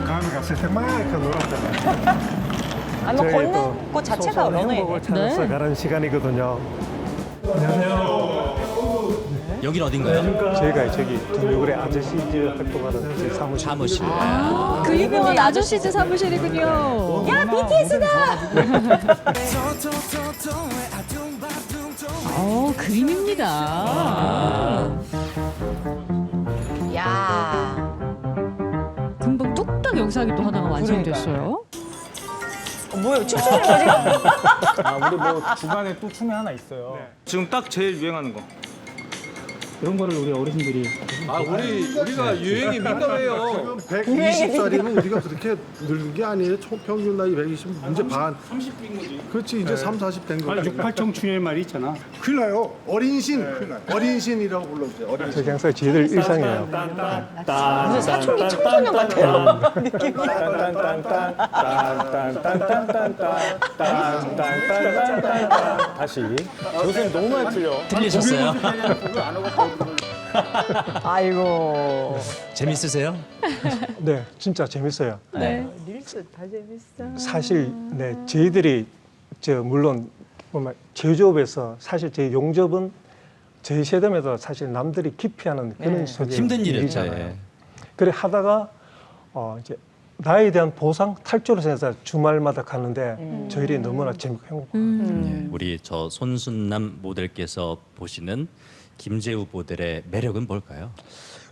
감이 갔을 때 막 이렇게 놀았잖아요. 아니, 뭐 걷는 것 자체가 언어예요. 행복을 찾아서 네. 가는 시간이거든요. 여긴 어딘가요? 저희가 저기 두뇌굴의 아저씨즈 활동하는 제 사무실. 사무실. 그 유명한 아저씨즈 사무실이군요. 야, BTS다! 그림입니다. 야. 금방 뚝딱 영상이 또 하나가 완성됐어요. 뭐예요? 춤추는 거 지금? 우리 뭐 주간에 또 춤이 하나 있어요. 지금 딱 제일 유행하는 거. 이런 거를 우리 어르신들이 우리가 유행에 민감해요. 120살이면 우리가 그렇게 늙은 게 아니에요. 평균 나이 120, 이제 반. 30인 거지. 그렇지, 이제 3, 40 된 거지. 6,8청춘의 말이 있잖아. 큰일 나요. 어린신. 어린신이라고 불러주세요. 어린신. 저게 항상 저희들 일상이에요. 무슨 사춘기 청소년 같아요. 다시. 요새 너무 많이 틀려. 틀리셨어요? 아이고. 재밌으세요? 네, 진짜 재밌어요. 네. 릴스 다 재밌어. 사실 네, 저희들이 물론 제조업에서 사실 제 용접은 저희 세대마다 사실 남들이 기피하는 그런 속의 힘든 일이었죠. 일이잖아요. 예. 그래 하다가 이제 나에 대한 보상 탈주를 해서 주말마다 가는데 저희들이 너무나 재밌고 행복해요. 예, 우리 저 손순남 모델께서 보시는 김재우 모델의 매력은 뭘까요?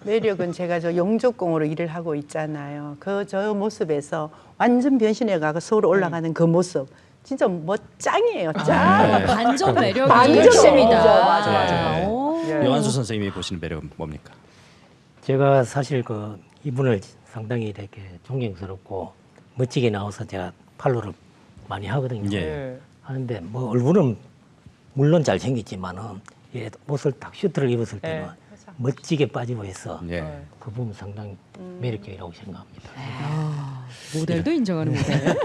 매력은 제가 저 용접공으로 일을 하고 있잖아요. 저 모습에서 완전 변신해 가고 서울 올라가는 그 모습. 진짜 멋짱이에요, 짱. 반전 매력이 반전 있습니다. 매력이죠. 맞아요. 여한수 선생님이 보시는 매력은 뭡니까? 제가 사실 그 이분을 상당히 이렇게 존경스럽고 멋지게 나와서 제가 팔로를 많이 하거든요. 예. 하는데 뭐 얼굴은 물론 잘생겼지만은 옷을 딱 슈트를 입었을 때는 멋지게 빠지고 해서 예. 그 부분 상당히 매력적이라고 생각합니다. 모델도 인정하는 모델.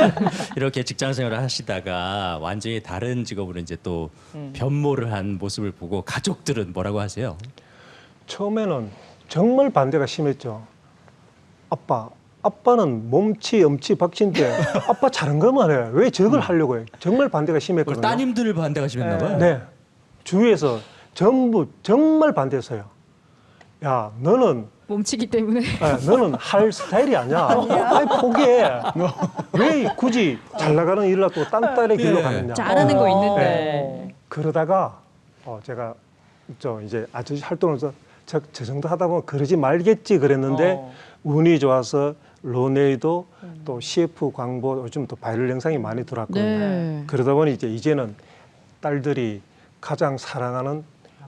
이렇게 직장 생활을 하시다가 완전히 다른 직업으로 이제 또 변모를 한 모습을 보고 가족들은 뭐라고 하세요? 처음에는 정말 반대가 심했죠. 아빠는 몸치, 엄치, 박치인데 아빠 잘한 것만 해. 왜 저걸 하려고 해? 정말 반대가 심했거든요. 따님들 반대가 심했나 봐요. 네. 주위에서 전부 정말 반대했어요. 야, 너는 몸치기 때문에. 너는 할 스타일이 아니야. 아이, 포기해. 왜 굳이 잘 나가는 일을 하고 딴 딸의 길로 가느냐. 잘하는 거 있는데. 그러다가 제가 이제 아저씨 활동을 해서 저 정도 하다 보면 그러지 말겠지 그랬는데 운이 좋아서 런웨이도 또 CF 광고 요즘 또 바이럴 영상이 많이 들어왔거든요. 네. 그러다 보니 이제는 딸들이 가장 사랑하는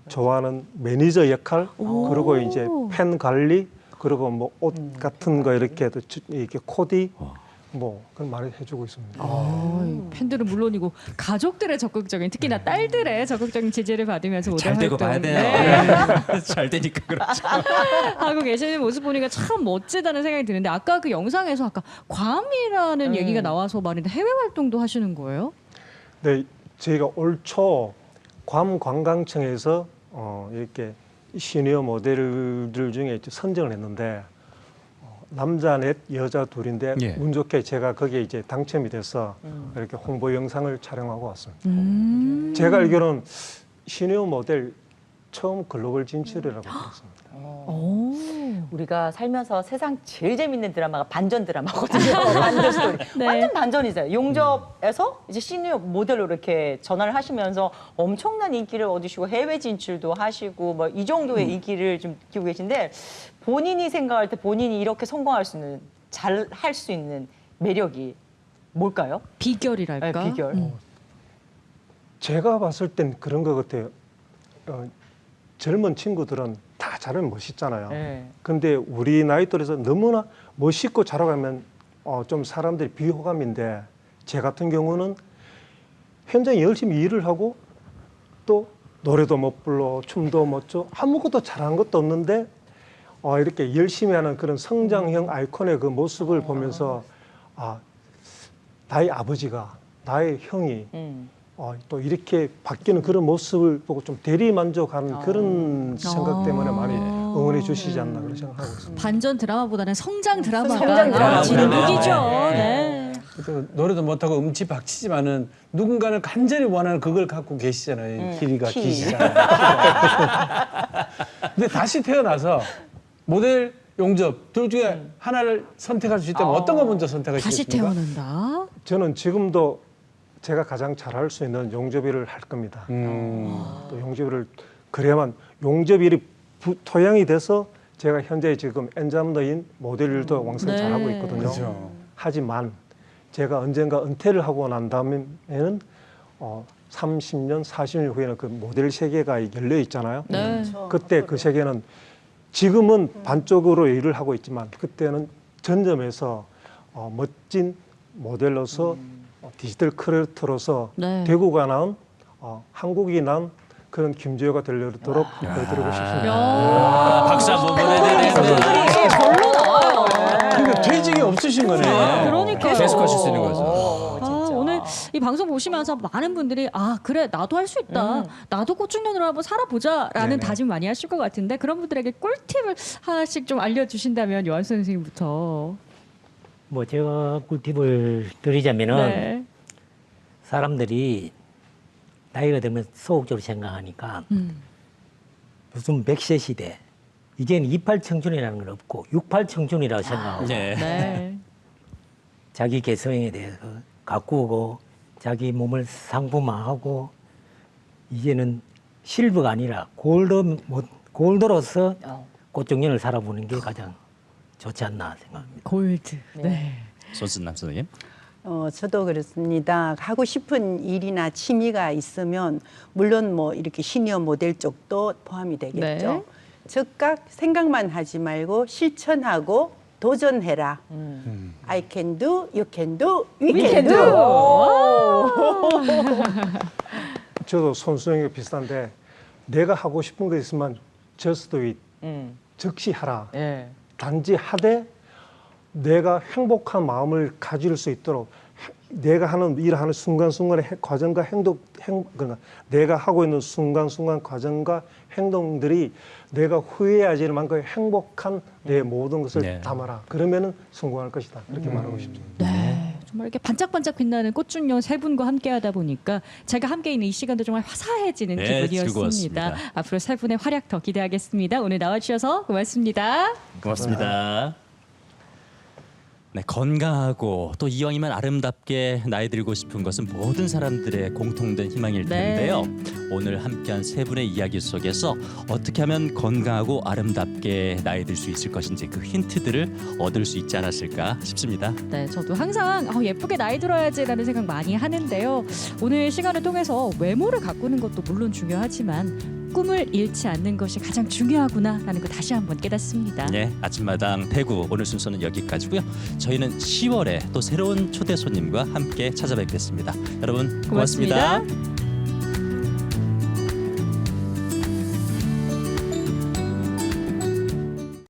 좋아하는 매니저 역할 그리고 이제 팬 관리 그리고 뭐 옷 같은 거 이렇게 코디 뭐 그런 많이 해주고 있습니다. 팬들은 물론이고 가족들의 적극적인 특히나 딸들의 적극적인 지지를 받으면서 모델 잘 되고 봐야 활동, 돼요. 잘 되니까 그렇죠. 하고 계시는 모습 보니까 참 멋지다는 생각이 드는데 아까 그 영상에서 아까 괌이라는 얘기가 나와서 말인데 해외 활동도 하시는 거예요? 네, 저희가 올 초 괌 관광청에서 이렇게 시니어 모델들 중에 선정을 했는데 남자 넷, 여자 둘인데 예. 운 좋게 제가 거기에 이제 당첨이 돼서 이렇게 홍보 영상을 촬영하고 왔습니다. 제가 알기로는 시니어 모델 처음 글로벌 진출이라고 들었습니다. 우리가 살면서 세상 제일 재밌는 드라마가 반전 드라마거든요. 반전 스토리. 네. 완전 반전이잖아요. 용접에서 이제 시니어 모델로 이렇게 전환을 하시면서 엄청난 인기를 얻으시고 해외 진출도 하시고 뭐 이 정도의 인기를 좀 느끼고 계신데 본인이 생각할 때 본인이 이렇게 성공할 수 있는 잘 할 수 있는 매력이 뭘까요? 비결이랄까? 네, 비결. 제가 봤을 땐 그런 것 같아요. 젊은 친구들은 다 잘하면 멋있잖아요. 네. 근데 우리 나이 또래에서 너무나 멋있고 잘하면 좀 사람들이 비호감인데 제 같은 경우는 현장에 열심히 일을 하고 또 노래도 못 불러 춤도 못 춰 아무것도 잘한 것도 없는데 이렇게 열심히 하는 그런 성장형 아이콘의 그 모습을 보면서 나의 아버지가 나의 형이 또 이렇게 바뀌는 그런 모습을 보고 좀 대리 만족하는 그런 생각 때문에 많이 응원해 주시지 않나 그런 생각하고 있습니다. 반전 드라마보다는 성장 드라마가 성장 드라마. 진국이죠. 네. 네. 또 노래도 못하고 음치 박치지만은 누군가는 간절히 원하는 그걸 갖고 계시잖아요. 길이가 키. 기시잖아요. 근데 다시 태어나서 모델, 용접 둘 중에 하나를 선택할 수 있다면 어떤 거 먼저 다시 선택하시겠습니까? 태어난다. 저는 지금도 제가 가장 잘할 수 있는 용접일을 할 겁니다. 또 용접일을 그래야만 용접일이 토양이 돼서 제가 현재 지금 엔잡너인 모델일도 왕성히 네. 잘하고 있거든요. 그렇죠. 하지만 제가 언젠가 은퇴를 하고 난 다음에는 30년, 40년 후에는 그 모델 세계가 열려 있잖아요. 네. 그때 그 세계는 지금은 반쪽으로 일을 하고 있지만 그때는 전점에서 멋진 모델로서 디지털 크리에이터로서 네. 대구가 낳은 한국이 낳은 그런 김주효가 되도록 보여드리고 싶습니다. 박수 한번 보내드리겠습니다. 이게 별로 나와요. 그러니까 퇴직이 없으신 거네. 그러니까요. 계속 하실 수 있는 거죠. 오늘 이 방송 보시면서 많은 분들이 그래 나도 할 수 있다. 나도 꽃중년으로 한번 살아보자라는 다짐 많이 하실 것 같은데 그런 분들에게 꿀팁을 하나씩 좀 알려주신다면 요한수 선생님부터. 뭐 제가 꿀팁을 드리자면은 네. 사람들이 나이가 들면 소극적으로 생각하니까 무슨 100세 시대 이제는 28 청춘이라는 건 없고 68 청춘이라고 생각하고 네. 네. 자기 개성에 대해서 가꾸고 자기 몸을 상품화하고 이제는 실버가 아니라 골드로서 꽃중년을 살아보는 게 가장 좋지 않나 생각합니다. 골드. 네. 손순남 선생님. 저도 그렇습니다. 하고 싶은 일이나 취미가 있으면 물론 뭐 이렇게 시니어 모델 쪽도 포함이 되겠죠. 네. 즉각 생각만 하지 말고 실천하고 도전해라. I can do, you can do, we can do. 저도 손수영이 비슷한데 내가 하고 싶은 거 있으면 just do it. 즉시 하라. 예. 단지 하되 내가 행복한 마음을 가질 수 있도록 내가 하는 일하는 순간순간의 과정과 그러니까 내가 하고 있는 순간순간 과정과 행동들이 내가 후회하지 않을 만큼 행복한 내 모든 것을 네. 담아라. 그러면은 성공할 것이다. 그렇게 말하고 싶습니다. 네. 정말 이렇게 반짝반짝 빛나는 꽃중년 세 분과 함께하다 보니까 제가 함께 있는 이 시간도 정말 화사해지는 네, 기분이었습니다. 즐거웠습니다. 앞으로 세 분의 활약 더 기대하겠습니다. 오늘 나와주셔서 고맙습니다. 고맙습니다. 네, 건강하고 또 이왕이면 아름답게 나이 들고 싶은 것은 모든 사람들의 공통된 희망일 텐데요. 오늘 함께한 세 분의 이야기 속에서 어떻게 하면 건강하고 아름답게 나이 들 수 있을 것인지 그 힌트들을 얻을 수 있지 않았을까 싶습니다. 네, 저도 항상 예쁘게 나이 들어야지라는 생각 많이 하는데요. 오늘 시간을 통해서 외모를 가꾸는 것도 물론 중요하지만 꿈을 잃지 않는 것이 가장 중요하구나라는 거 다시 한번 깨닫습니다. 네, 아침마당 대구 오늘 순서는 여기까지고요. 저희는 10월에 또 새로운 초대 손님과 함께 찾아뵙겠습니다. 여러분 고맙습니다. 고맙습니다.